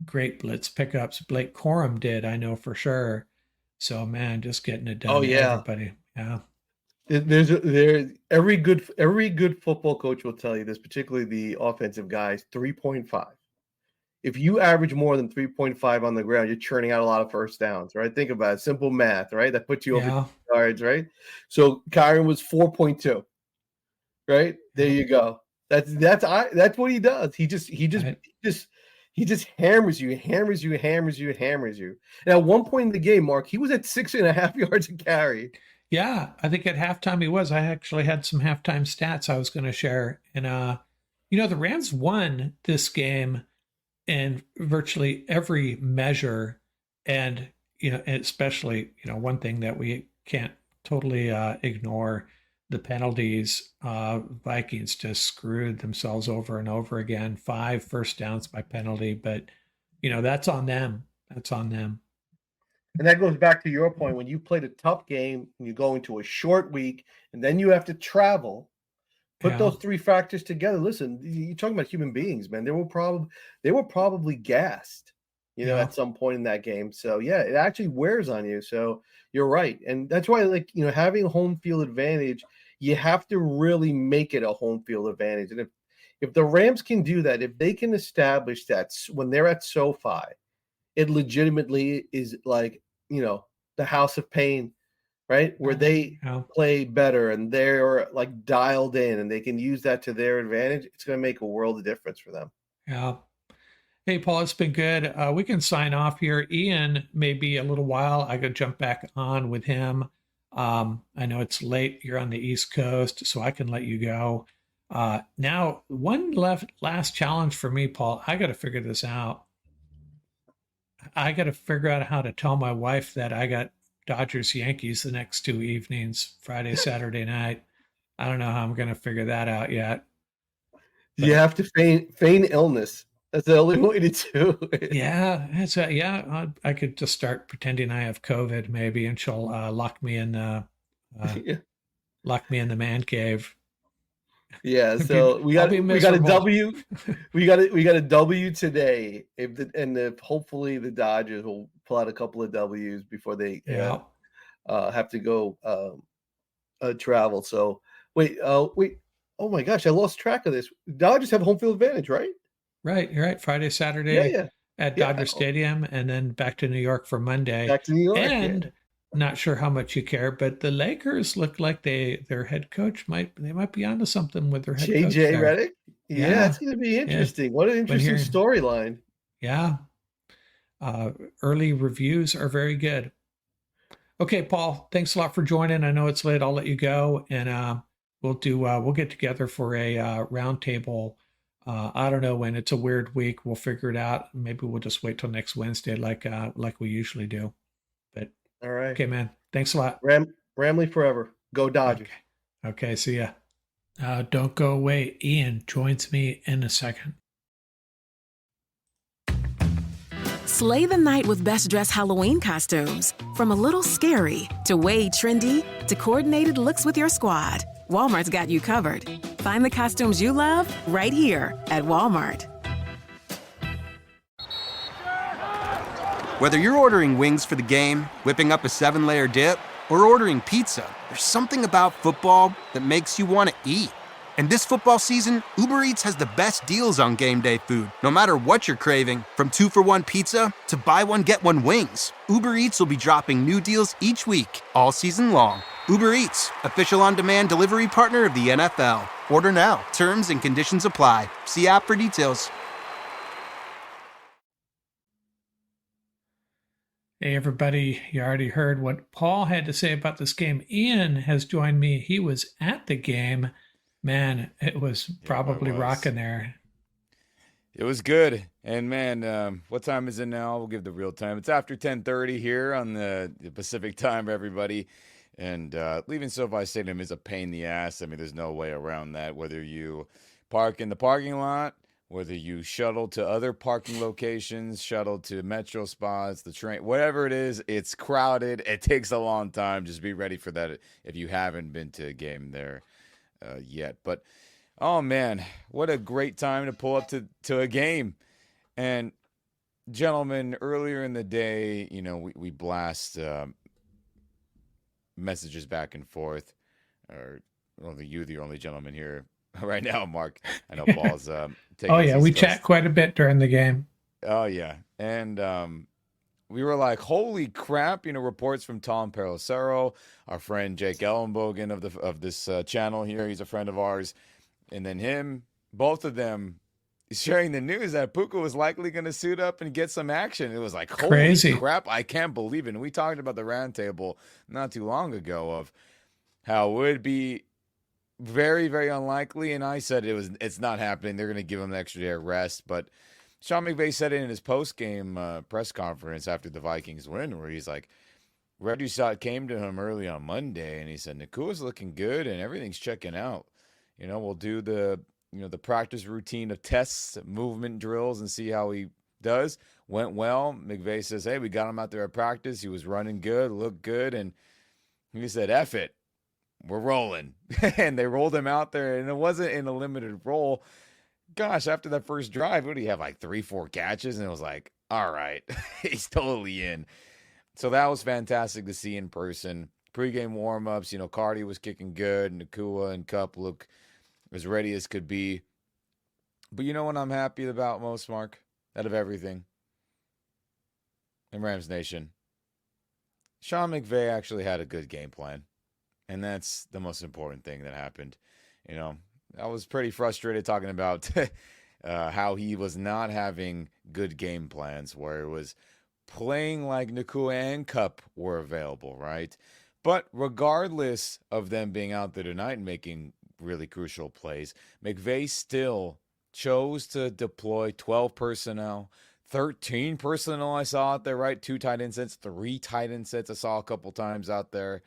H: great blitz pickups. Blake Corum did, I know for sure. So man, just getting it done.
I: Oh yeah,
H: everybody. Yeah.
I: There's every good football coach will tell you this, particularly the offensive guys. 3.5. if you average more than 3.5 on the ground, you're churning out a lot of first downs, right? Think about it. Simple math, right? That puts you over 2 yards, right? So Kyren was 4.2, right? There you go. That's what he does. He just hammers you. And at one point in the game, Mark, he was at 6.5 yards a carry.
H: Yeah, I think at halftime he was. I actually had some halftime stats I was going to share. And, the Rams won this game in virtually every measure. And, especially, one thing that we can't totally ignore, the penalties. Vikings just screwed themselves over and over again. 5 first downs by penalty. But, that's on them. That's on them.
I: And that goes back to your point. When you played a tough game and you go into a short week and then you have to travel, put those 3 factors together. Listen, you're talking about human beings, man. They were probably gassed, at some point in that game. So yeah, it actually wears on you. So you're right. And that's why, having home field advantage, you have to really make it a home field advantage. And if the Rams can do that, if they can establish that when they're at SoFi, it legitimately is like, the house of pain, right? Where they play better and they're like dialed in and they can use that to their advantage. It's going to make a world of difference for them.
H: Yeah. Hey, Paul, it's been good. We can sign off here. Ian, maybe a little while. I could jump back on with him. I know it's late. You're on the East Coast, so I can let you go. Now, one last challenge for me, Paul. I got to figure this out. I got to figure out how to tell my wife that I got Dodgers Yankees the next 2 evenings, Friday, Saturday night. I don't know how I'm going to figure that out yet.
I: You have to feign illness. That's the only way to do it.
H: Yeah, I could just start pretending I have COVID maybe, and she'll lock me in the man cave.
I: Yeah, so we got a W. We got a W today. Hopefully the Dodgers will pull out a couple of W's before they have to go travel. So wait. Oh my gosh, I lost track of this. Dodgers have home field advantage, right?
H: Right, you're right. Friday, Saturday at Dodger Stadium, and then back to New York for Monday.
I: Back to New York,
H: and not sure how much you care, but the Lakers look like their head coach might be onto something with their head coach.
I: JJ Redick? Yeah, that's going to be interesting. Yeah. What an interesting storyline.
H: Yeah. Early reviews are very good. Okay, Paul, thanks a lot for joining. I know it's late. I'll let you go, and we'll get together for a roundtable. I don't know when. It's a weird week. We'll figure it out. Maybe we'll just wait till next Wednesday like we usually do. But
I: all right.
H: Okay, man. Thanks a lot.
I: Ramley forever. Go Dodgers.
H: Okay, see ya. Don't go away. Ian joins me in a second.
B: Slay the night with best dressed Halloween costumes. From a little scary to way trendy to coordinated looks with your squad, Walmart's got you covered. Find the costumes you love right here at Walmart.
J: Whether you're ordering wings for the game, whipping up a 7-layer dip, or ordering pizza, there's something about football that makes you want to eat. And this football season, Uber Eats has the best deals on game day food. No matter what you're craving, from 2-for-1 pizza to buy one, get one wings, Uber Eats will be dropping new deals each week, all season long. Uber Eats, official on-demand delivery partner of the NFL. Order now. Terms and conditions apply. See app for details.
H: Hey, everybody. You already heard what Paul had to say about this game. Ian has joined me. He was at the game. Man, it was probably rocking there.
K: It was good. And, man, what time is it now? We'll give the real time. It's after 10:30 here on the Pacific time, everybody. And leaving SoFi Stadium is a pain in the ass. I mean, there's no way around that. Whether you park in the parking lot, whether you shuttle to other parking locations, shuttle to metro spots, the train, whatever it is, it's crowded. It takes a long time. Just be ready for that if you haven't been to a game there yet. But, oh, man, what a great time to pull up to a game. And, gentlemen, earlier in the day, we blast messages back and forth. Or only you, the only gentleman here right now, Mark. I know Paul's taking.
H: Oh yeah, we chat quite a bit during the game.
K: Oh yeah, and we were like, "Holy crap!" Reports from Tom Pelissero, our friend Jake Ellenbogen of this channel here. He's a friend of ours, and then both of them sharing the news that Puka was likely going to suit up and get some action. It was like, holy
H: Crazy.
K: crap! I can't believe it. And we talked about the roundtable not too long ago of how it would be very, very unlikely, and I said it's not happening. They're going to give him an extra day of rest, but Sean McVay said it in his post-game press conference after the Vikings win, where he's like, Reggie came to him early on Monday, and he said, Nakua's looking good, and everything's checking out. We'll do the practice routine of tests, movement drills, and see how he does. Went well. McVay says, hey, we got him out there at practice. He was running good, looked good, and he said, F it. We're rolling. And they rolled him out there, and it wasn't in a limited role. Gosh, after that first drive, what do you have, like 3-4 catches? And it was like, all right, he's totally in. So that was fantastic to see in person. Pre-game warm-ups, Cardi was kicking good, Nakua and Kupp look as ready as could be. But you know what I'm happy about most, Mark, out of everything? In Rams Nation, Sean McVay actually had a good game plan. And that's the most important thing that happened. I was pretty frustrated talking about how he was not having good game plans, where it was playing like Nakua and Kupp were available, right? But regardless of them being out there tonight and making really crucial plays, McVay still chose to deploy 12 personnel, 13 personnel I saw out there, right? 2 tight end sets, 3 tight end sets I saw a couple times out there.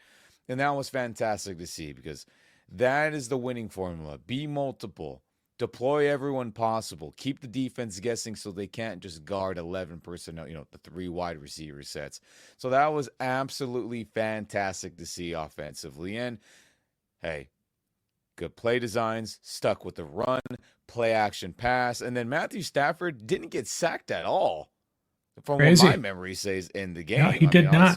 K: And that was fantastic to see, because that is the winning formula. Be multiple. Deploy everyone possible. Keep the defense guessing so they can't just guard 11 personnel, the 3 wide receiver sets. So that was absolutely fantastic to see offensively. And, hey, good play designs, stuck with the run, play action pass. And then Matthew Stafford didn't get sacked at all, from
H: Crazy.
K: what my memory says in the game.
H: No, he did not.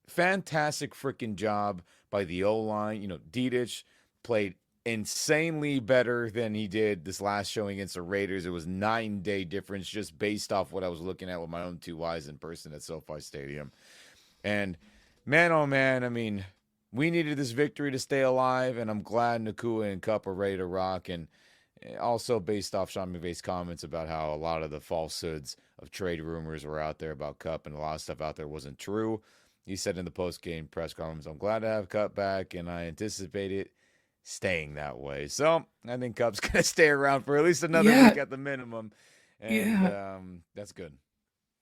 K: Fantastic freaking job by the O-line. Dedich played insanely better than he did this last showing against the Raiders. It was 9-day difference just based off what I was looking at with my own 2 eyes in person at SoFi Stadium. And man, oh man, we needed this victory to stay alive, and I'm glad Nakua and Kupp are ready to rock. And also based off Sean McVay's comments about how a lot of the falsehoods of trade rumors were out there about Kupp, and a lot of stuff out there wasn't true. He said in the post-game press conference, I'm glad to have Kupp back, and I anticipate it staying that way. So I think Kupp's going to stay around for at least another week at the minimum. And that's good.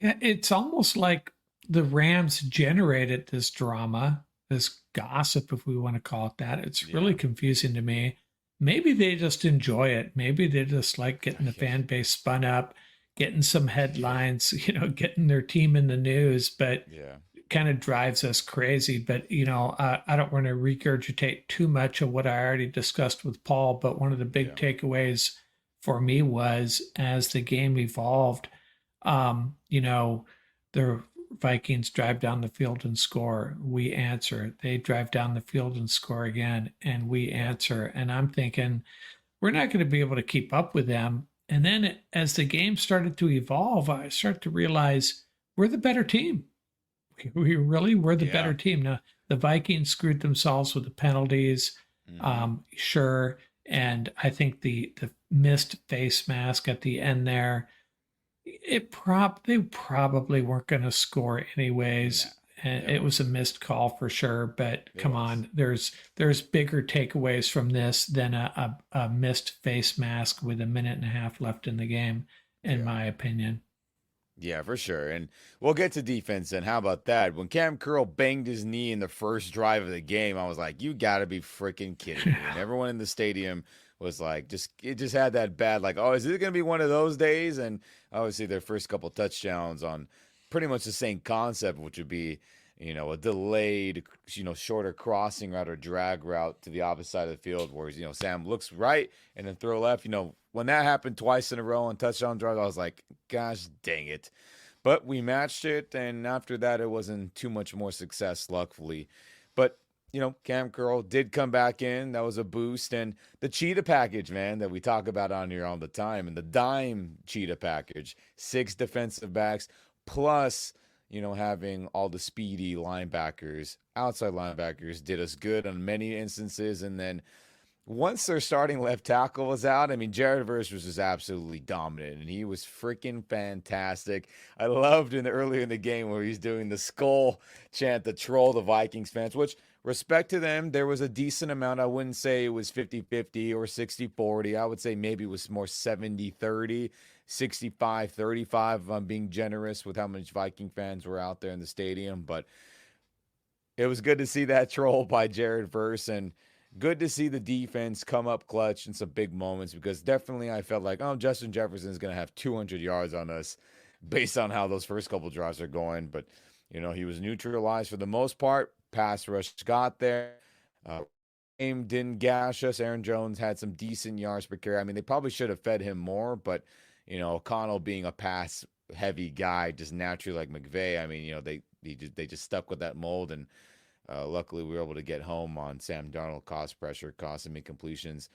H: Yeah, it's almost like the Rams generated this drama, this gossip, if we want to call it that. It's really confusing to me. Maybe they just enjoy it. Maybe they just like getting the fan base spun up, getting some headlines, getting their team in the news. But kind of drives us crazy. But, I don't want to regurgitate too much of what I already discussed with Paul, but one of the big takeaways for me was, as the game evolved, the Vikings drive down the field and score. We answer. They drive down the field and score again, and we answer. And I'm thinking, we're not going to be able to keep up with them. And then as the game started to evolve, I start to realize we're the better team. We really were the better team. Now, the Vikings screwed themselves with the penalties, sure. And I think the missed face mask at the end there, they probably weren't going to score anyways. And it was a missed call for sure. But come on, there's bigger takeaways from this than a missed face mask with 1.5 minutes left in the game, in my opinion.
K: Yeah, for sure. And we'll get to defense. And how about that? When Cam Curl banged his knee in the first drive of the game, I was like, you got to be freaking kidding me. And everyone in the stadium was like, it just had that bad, like, oh, is it going to be one of those days? And obviously their first couple touchdowns on pretty much the same concept, which would be, a delayed, shorter crossing route or drag route to the opposite side of the field, where, Sam looks right and then throw left. When that happened twice in a row on touchdown drives, I was like, gosh, dang it. But we matched it, and after that, it wasn't too much more success, luckily. But Cam Curl did come back in. That was a boost. And the cheetah package, man, that we talk about on here all the time, and the dime cheetah package, 6 defensive backs, plus, having all the speedy linebackers, outside linebackers, did us good on many instances. And then once their starting left tackle was out, I mean, Jared Verse was just absolutely dominant, and he was freaking fantastic. I loved earlier in the game where he's doing the skull chant to troll the Vikings fans, which, respect to them, there was a decent amount. I wouldn't say it was 50-50 or 60-40. I would say maybe it was more 70-30, 65-35 if I'm being generous with how much Viking fans were out there in the stadium. But it was good to see that troll by Jared Verse, and good to see the defense come up clutch in some big moments, because definitely I felt like, Justin Jefferson is going to have 200 yards on us based on how those first couple drives are going. But, he was neutralized for the most part. Pass rush got there. Game didn't gash us. Aaron Jones had some decent yards per carry. I mean, they probably should have fed him more, but, O'Connell being a pass-heavy guy, just naturally like McVay, I mean, they just stuck with that mold, and luckily, we were able to get home on Sam Darnold, cost pressure, cost him incompletions.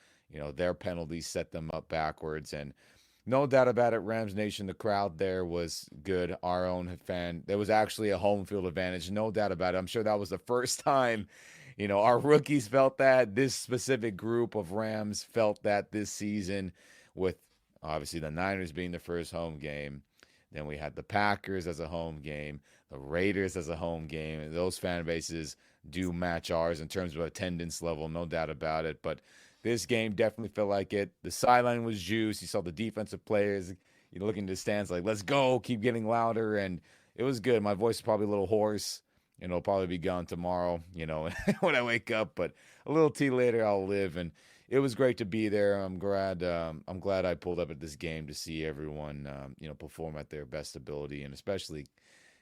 K: Their penalties set them up backwards. And no doubt about it, Rams Nation, the crowd there was good. Our own fan, there was actually a home field advantage, no doubt about it. I'm sure that was the first time, our rookies felt that. This specific group of Rams felt that this season, with obviously the Niners being the first home game. Then we had the Packers as a home game, the Raiders as a home game, and those fan bases do match ours in terms of attendance level, no doubt about it. But this game definitely felt like it. The sideline was juice. You saw the defensive players, looking to the stands like, let's go, keep getting louder, and it was good. My voice is probably a little hoarse, and it'll probably be gone tomorrow, when I wake up. But a little tea later, I'll live, and it was great to be there. I'm glad I pulled up at this game to see everyone, perform at their best ability, and especially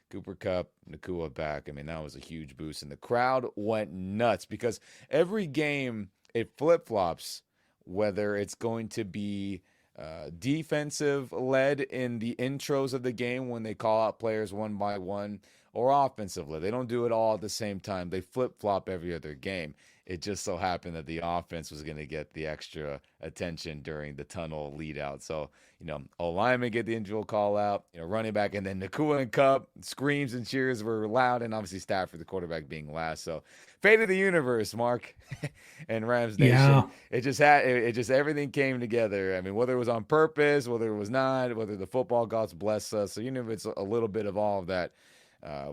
K: Cooper Kupp, Nakua back. I mean, that was a huge boost, and the crowd went nuts, because every game it flip-flops, whether it's going to be defensive led in the intros of the game when they call out players one by one, or offensively. They don't do it all at the same time. They flip-flop every other game. It just so happened that the offense was going to get the extra attention during the tunnel lead out. So, O-lineman get the individual call out, running back, and then Nakua and Kupp screams and cheers were loud, and obviously Stafford, the quarterback, being last. So, fate of the universe, Mark, and Rams Nation.
H: Yeah.
K: It just everything came together. I mean, whether it was on purpose, whether it was not, whether the football gods bless us. So, if it's a little bit of all of that,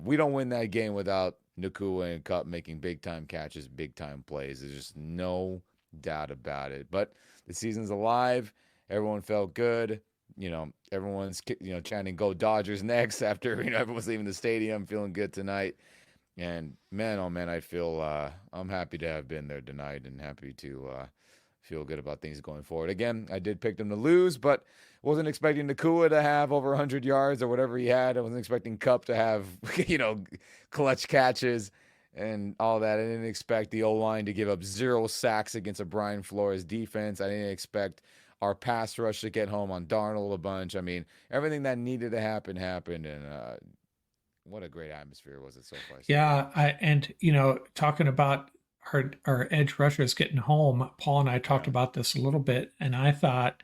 K: we don't win that game without Nakua and Kupp making big-time catches, big-time plays. There's just no doubt about it. But the season's alive. Everyone felt good. Everyone's, chanting, go Dodgers next after, everyone's leaving the stadium, feeling good tonight. And, man, oh, man, I feel I'm happy to have been there tonight, and happy to feel good about things going forward. Again, I did pick them to lose, but wasn't expecting Nakua to have over 100 yards or whatever he had. I wasn't expecting Kupp to have, clutch catches and all that. I didn't expect the O-line to give up 0 sacks against a Brian Flores defense. I didn't expect our pass rush to get home on Darnold a bunch. I mean, everything that needed to happen happened, and what a great atmosphere was it so far.
H: Yeah, talking about our edge rushers getting home, Paul and I talked about this a little bit, and I thought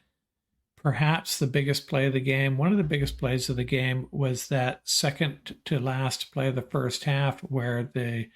H: perhaps the biggest play of the game, one of the biggest plays of the game, was that second to last play of the first half, where the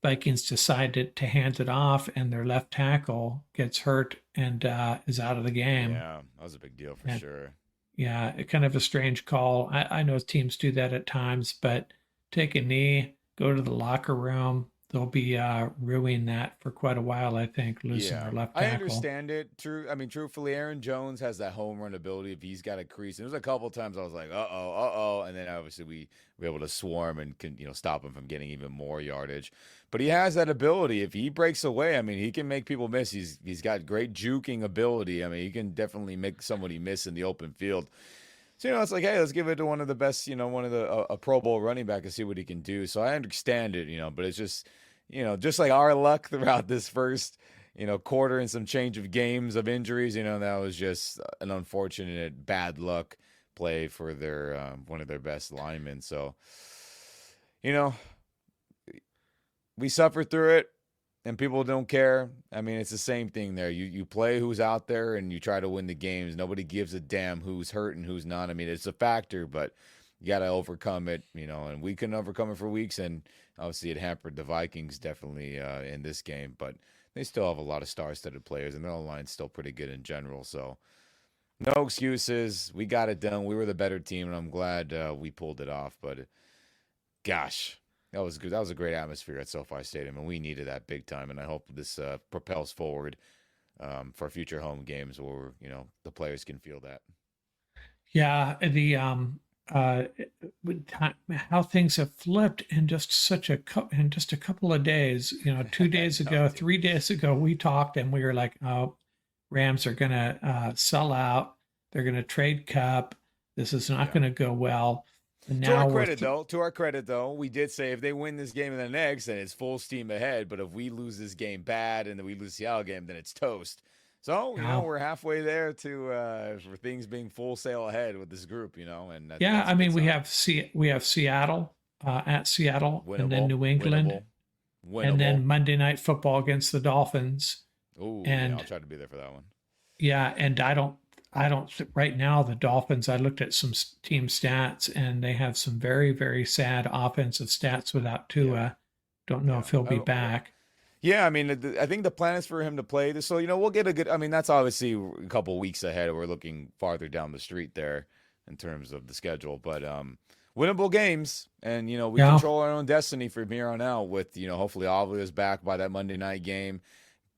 H: Vikings decided to hand it off, and their left tackle gets hurt and is out of the game.
K: Yeah, that was a big deal for sure.
H: Yeah, kind of a strange call. I know teams do that at times, but take a knee, go to the locker room. They'll be ruining that for quite a while, I think, losing their left tackle.
K: I understand it. Truthfully, Aaron Jones has that home run ability if he's got a crease. And there was a couple of times I was like, uh-oh. And then obviously we were able to swarm and can, stop him from getting even more yardage. But he has that ability. If he breaks away, I mean, he can make people miss. He's got great juking ability. I mean, he can definitely make somebody miss in the open field. So, it's like, hey, let's give it to one of the best, a Pro Bowl running back and see what he can do. So I understand it, but it's just, just like our luck throughout this first, quarter and some change of games of injuries, that was just an unfortunate bad luck play for their one of their best linemen. So, we suffered through it. and people don't care. I mean, it's the same thing there. You play who's out there and you try to win the games. Nobody gives a damn who's hurt and who's not. I mean, it's a factor, but you got to overcome it, and we couldn't overcome it for weeks. And obviously it hampered the Vikings definitely in this game, but they still have a lot of star-studded players and their line's still pretty good in general. So no excuses. We got it done. We were the better team, and I'm glad we pulled it off. But gosh, that was good. That was a great atmosphere at SoFi Stadium, and we needed that big time. And I hope this propels forward for future home games where the players can feel that.
H: Yeah, the how things have flipped in just a couple of days. 2 days ago, 3 days ago, we talked and we were like, "Oh, Rams are gonna sell out. They're gonna trade Cup. This is not gonna go well." And now
K: to our credit though, we did say if they win this game and the next, then it's full steam ahead. But if we lose this game bad and then we lose the Seattle game, then it's toast. So we're halfway there to for things being full sail ahead with this group, And
H: I mean we have Seattle at Seattle, and then New England,
K: winnable.
H: And then Monday Night Football against the Dolphins.
K: Oh, yeah, I'll try to be there for that one.
H: Yeah, and I don't right now the Dolphins. I looked at some team stats, and they have some very, very sad offensive stats without Tua. Yeah. Don't know if he'll be back.
K: Yeah, I mean, I think the plan is for him to play this. So, we'll get a good, I mean, that's obviously a couple weeks ahead. We're looking farther down the street there in terms of the schedule. But winnable games, and, we control our own destiny from here on out with, hopefully Ollie is back by that Monday night game.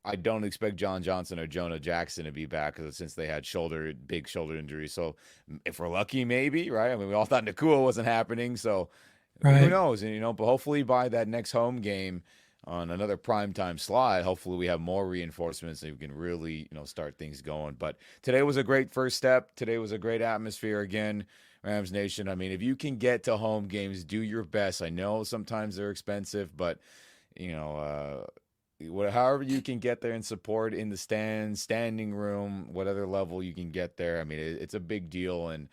K: I don't expect John Johnson or Jonah Jackson to be back since they had big shoulder injuries. So if we're lucky, maybe, right? I mean, we all thought Nakua wasn't happening. So who knows? And, but hopefully by that next home game, on another primetime slot, hopefully we have more reinforcements and we can really, start things going. But today was a great first step. Today was a great atmosphere again, Rams Nation. I mean, if you can get to home games, do your best. I know sometimes they're expensive, but, however you can get there and support in the stands, standing room, whatever level you can get there. I mean, it's a big deal, and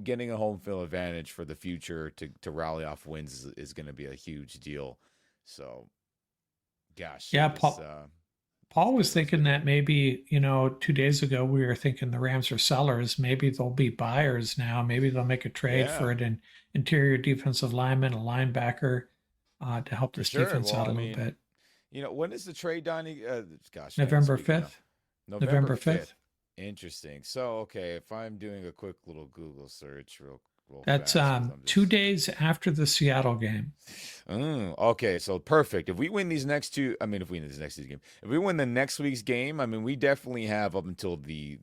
K: getting a home field advantage for the future to rally off wins is going to be a huge deal. So, gosh.
H: Yeah, Paul was thinking that maybe, 2 days ago we were thinking the Rams are sellers. Maybe they'll be buyers now. Maybe they'll make a trade for an interior defensive lineman, a linebacker, to help this defense out a little bit.
K: When is the trade done?
H: November 5th. November 5th.
K: Interesting. So, okay, if I'm doing a quick little Google search real
H: that's 2 days after the Seattle game.
K: Okay, so perfect. If we win these next two, if we win this next week's game, if we win the next week's game, we definitely have up until the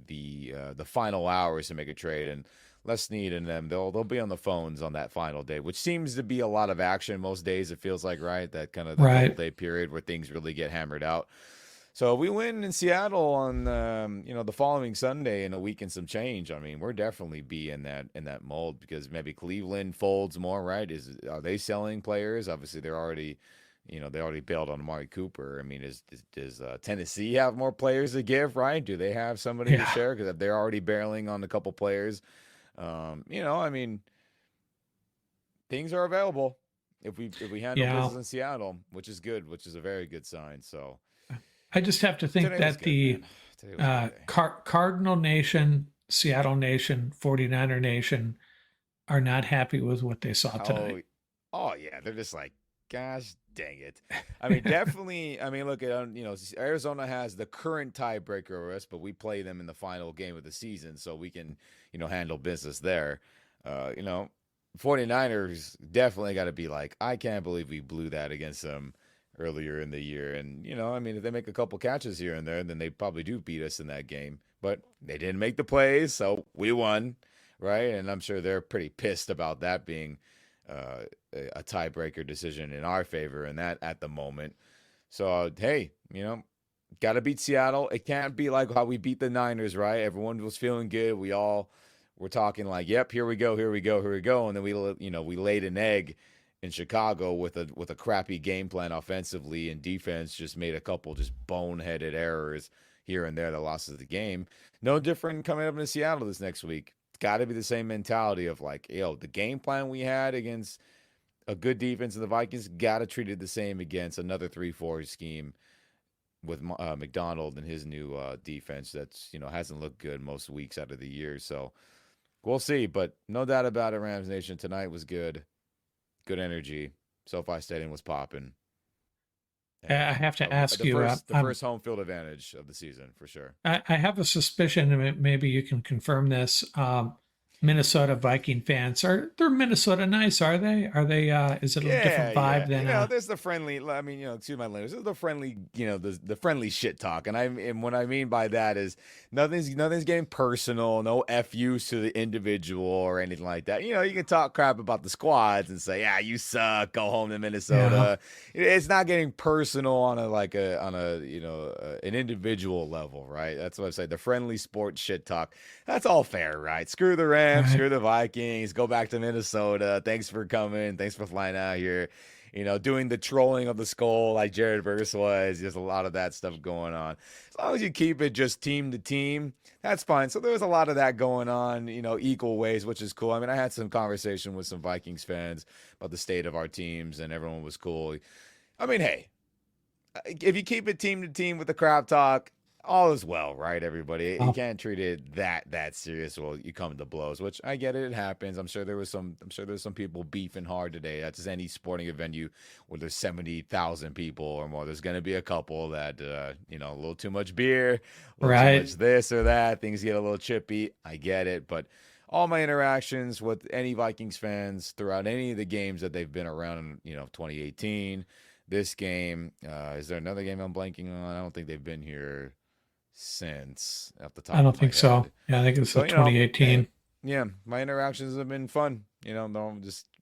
K: final hours to make a trade. And Les Snead and them, they'll be on the phones on that final day, which seems to be a lot of action most days. It feels like, right, that kind of the day period where things really get hammered out. So if we win in Seattle on the following Sunday in a week and some change, we're definitely be in that mold, because maybe Cleveland folds more, right? Are they selling players? Obviously they're already, they already bailed on Amari Cooper. Does Tennessee have more players to give, right? Do they have somebody to share? Because they're already barreling on a couple players. Things are available if we handle business in Seattle, which is good, which is a very good sign. So.
H: I just have to think that the Cardinal Nation, Seattle Nation, 49er Nation are not happy with what they saw tonight.
K: Oh yeah. They're just like, gosh dang it. Definitely. Look at, Arizona has the current tiebreaker over us, but we play them in the final game of the season, so we can, handle business there. 49ers definitely got to be like, I can't believe we blew that against them earlier in the year. And, if they make a couple catches here and there, then they probably do beat us in that game. But they didn't make the plays, so we won, right? And I'm sure they're pretty pissed about that being a tiebreaker decision in our favor and that at the moment. So, hey, got to beat Seattle. It can't be like how we beat the Niners, right? Everyone was feeling good. We all were talking like, yep, here we go. And then we laid an egg in Chicago with a crappy game plan offensively, and defense just made a couple just boneheaded errors here and there that lost us the game. No different coming up in Seattle this next week. It's got to be the same mentality of like, the game plan we had against a good defense, and the Vikings got to treat it the same against another 3-4 scheme with McDonald and his new defense that's, hasn't looked good most weeks out of the year. So we'll see, but no doubt about it, Rams Nation, tonight was good. Good energy. SoFi Stadium was popping.
H: I have to ask you.
K: The first home field advantage of the season, for sure.
H: I have a suspicion, and maybe you can confirm this. Minnesota Viking fans, they're Minnesota nice, are they? Are they? Is it a different vibe than?
K: There's the friendly. I mean, excuse my language. There's the friendly. The friendly shit talk, and what I mean by that is nothing's getting personal. No FUs to the individual or anything like that. You can talk crap about the squads and say, yeah, you suck. Go home to Minnesota. Yeah. It's not getting personal on an individual level, right? That's what I say. The friendly sports shit talk. That's all fair, right? Screw the Rams. Right. Screw the Vikings. Go back to Minnesota. Thanks for coming. Thanks for flying out here. Doing the trolling of the skull like Jared Verse was. There's a lot of that stuff going on. As long as you keep it just team to team, that's fine. So there was a lot of that going on, equal ways, which is cool. I mean, I had some conversation with some Vikings fans about the state of our teams, and everyone was cool. I mean, hey, if you keep it team to team with the crap talk, all is well, right, everybody? You can't treat it that serious. Well, you come to blows, which I get it. It happens. I'm sure there's some people beefing hard today. That's any sporting venue where there's 70,000 people or more. There's going to be a couple that, a little too much beer, a little too much this or that. Things get a little chippy. I get it. But all my interactions with any Vikings fans throughout any of the games that they've been around in, 2018, this game, is there another game I'm blanking on? I don't think they've been here since at the top.
H: I don't think so. Yeah, I think it's 2018.
K: My interactions have been fun.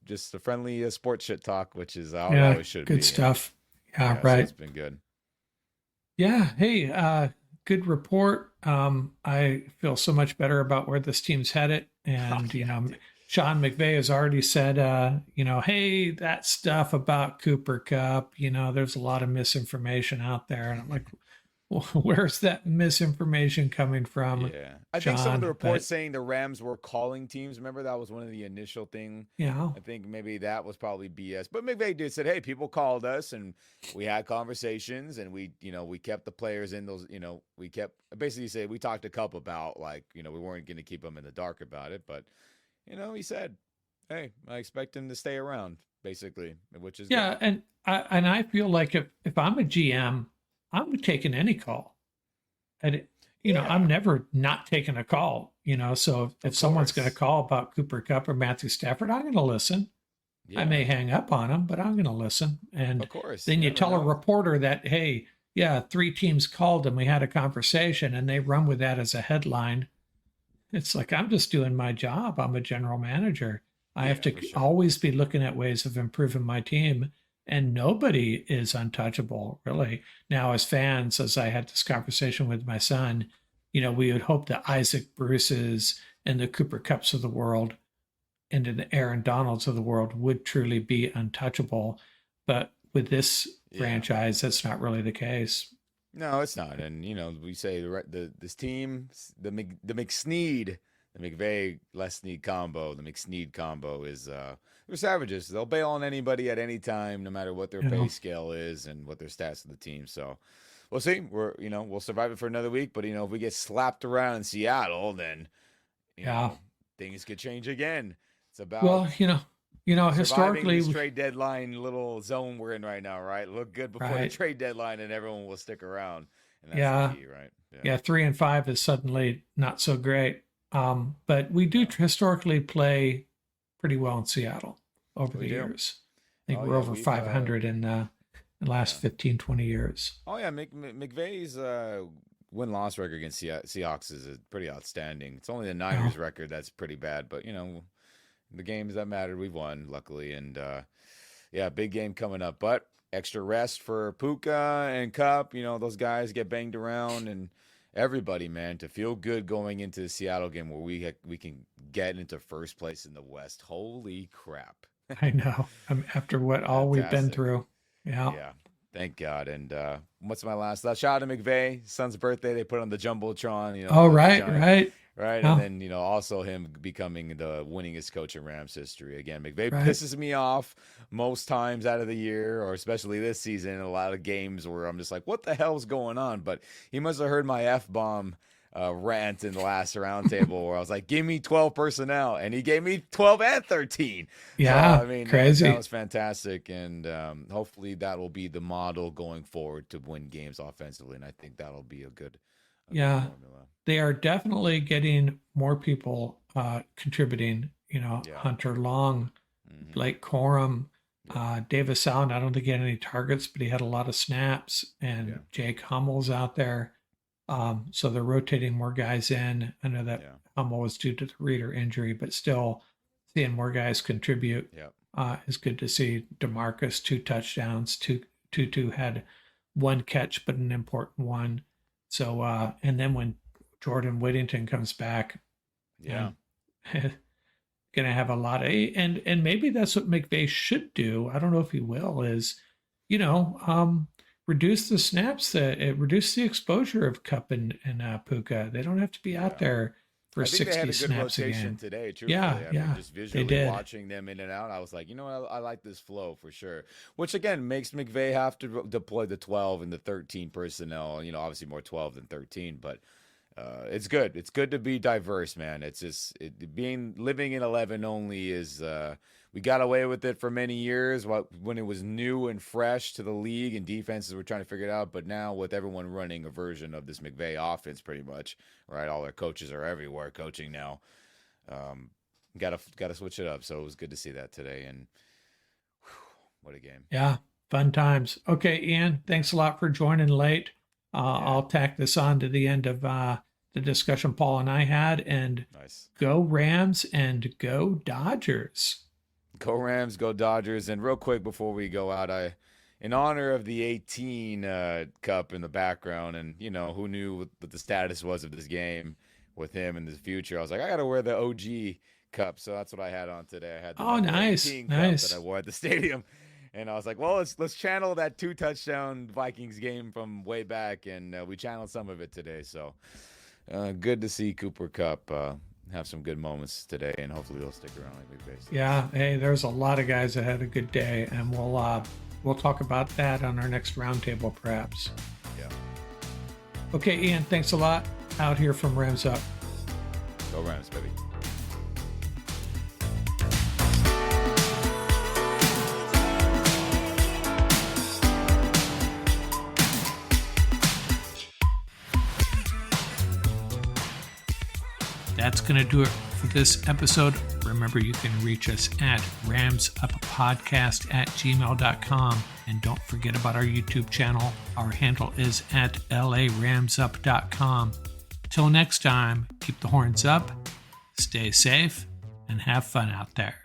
K: Just a friendly sports shit talk, which is how it always should be.
H: Good stuff. Yeah, right. So
K: it's been good.
H: Yeah. Hey, good report. I feel so much better about where this team's headed, and Sean McVay has already said, hey, that stuff about Cooper Kupp, there's a lot of misinformation out there, and I'm like, where's that misinformation coming from?
K: Yeah, I think some of the reports saying the Rams were calling teams. Remember, that was one of the initial thing.
H: Yeah,
K: I think maybe that was probably BS. But McVay did said, hey, people called us and we had conversations and we kept the players in those. We kept basically said we talked to Kupp about we weren't going to keep them in the dark about it, but he said, hey, I expect him to stay around, basically, which is good.
H: And I feel like if I'm a GM. I'm taking any call. And, I'm never not taking a call, so if someone's going to call about Cooper Kupp or Matthew Stafford, I'm going to listen. Yeah. I may hang up on them, but I'm going to listen. And
K: of course,
H: then you tell a reporter that, hey, 3 teams called and we had a conversation, and they run with that as a headline. It's like, I'm just doing my job. I'm a general manager. I have to always be looking at ways of improving my team. And nobody is untouchable, really. Now, as fans, as I had this conversation with my son, we would hope that Isaac Bruce's and the Cooper Kupps of the world and the Aaron Donalds of the world would truly be untouchable. But with this franchise, that's not really the case.
K: No, it's not. And, we say this team, the McSneed, the McVay, Les Snead combo, the McSnead combo is they're savages. They'll bail on anybody at any time, no matter what their pay scale is and what their stats of the team. So we'll see. We'll survive it for another week. But if we get slapped around in Seattle, then things could change again. It's about
H: historically
K: this trade deadline little zone we're in right now, right? Look good before the trade deadline, and everyone will stick around. And that's the key, right?
H: Yeah, 3-5 is suddenly not so great. But we do historically play pretty well in Seattle over the years. I think we're over 500 in the last 15, 20 years.
K: Oh, yeah. McVay's win-loss record against Seahawks is pretty outstanding. It's only the Niners record that's pretty bad. But, the games that mattered, we've won, luckily. And, big game coming up. But extra rest for Puka and Kupp. Those guys get banged around, and everybody, man, to feel good going into the Seattle game where we can get into first place in the West. Holy crap.
H: I know. After what all we've been through. Yeah.
K: Yeah. Thank God. And what's my last thought? Shout out to McVay. Son's birthday. They put on the Jumbotron.
H: Right.
K: Right.
H: Oh.
K: And then, also him becoming the winningest coach in Rams history. Again, McVay pisses me off most times out of the year, or especially this season, in a lot of games where I'm just like, what the hell's going on? But he must have heard my F-bomb rant in the last roundtable where I was like, give me 12 personnel. And he gave me 12 and 13.
H: Yeah.
K: So, I mean,
H: crazy.
K: That was fantastic. And hopefully that will be the model going forward to win games offensively. And I think that'll be a good
H: Yeah.
K: formula.
H: They are definitely getting more people contributing, Hunter Long, Blake Corum, Davis Allen. I don't think he had any targets, but he had a lot of snaps, and Jake Hummel's out there. So they're rotating more guys in. I know that Hummel was due to the Reader injury, but still seeing more guys contribute is good to see. Demarcus, 2 touchdowns, Tutu had 1 catch, but an important one. So, and then when Jordan Whittington comes back, going to have a lot of, and maybe that's what McVay should do. I don't know if he will, is, reduce the snaps, reduce the exposure of Cup and Puka. They don't have to be out there for 60 snaps again. I think they had a good rotation
K: today, truthfully.
H: Yeah,
K: I mean, just visually watching them in and out, I was like, I like this flow for sure. Which, again, makes McVay have to deploy the 12 and the 13 personnel. Obviously more 12 than 13, but it's good. It's good to be diverse, man. It's just living in 11 only is we got away with it for many years when it was new and fresh to the league and defenses were trying to figure it out. But now with everyone running a version of this McVay offense, pretty much, right? All their coaches are everywhere coaching now. Got to switch it up. So it was good to see that today. And what a game! Yeah,
H: fun times. Okay, Ian, thanks a lot for joining late. I'll tack this on to the end of the discussion Paul and I had. And Go Rams and go Dodgers.
K: Go Rams, go Dodgers. And real quick before we go out, in honor of the 18 Cup in the background, and who knew what the status was of this game with him in the future, I was like, I got to wear the OG Cup. So that's what I had on today. I had the 18 Cup that I wore at the stadium. And I was like, well, let's channel that 2-touchdown Vikings game from way back, and we channeled some of it today. So good to see Cooper Cup have some good moments today, and hopefully they'll stick around like we've faced.
H: Yeah, hey, there's a lot of guys that had a good day, and we'll talk about that on our next roundtable, perhaps.
K: Yeah.
H: Okay, Ian, thanks a lot. Out here from Rams Up.
K: Go Rams, baby.
H: That's going to do it for this episode. Remember, you can reach us at ramsuppodcast@gmail.com. And don't forget about our YouTube channel. Our handle is at laramsup.com. Till next time, keep the horns up, stay safe, and have fun out there.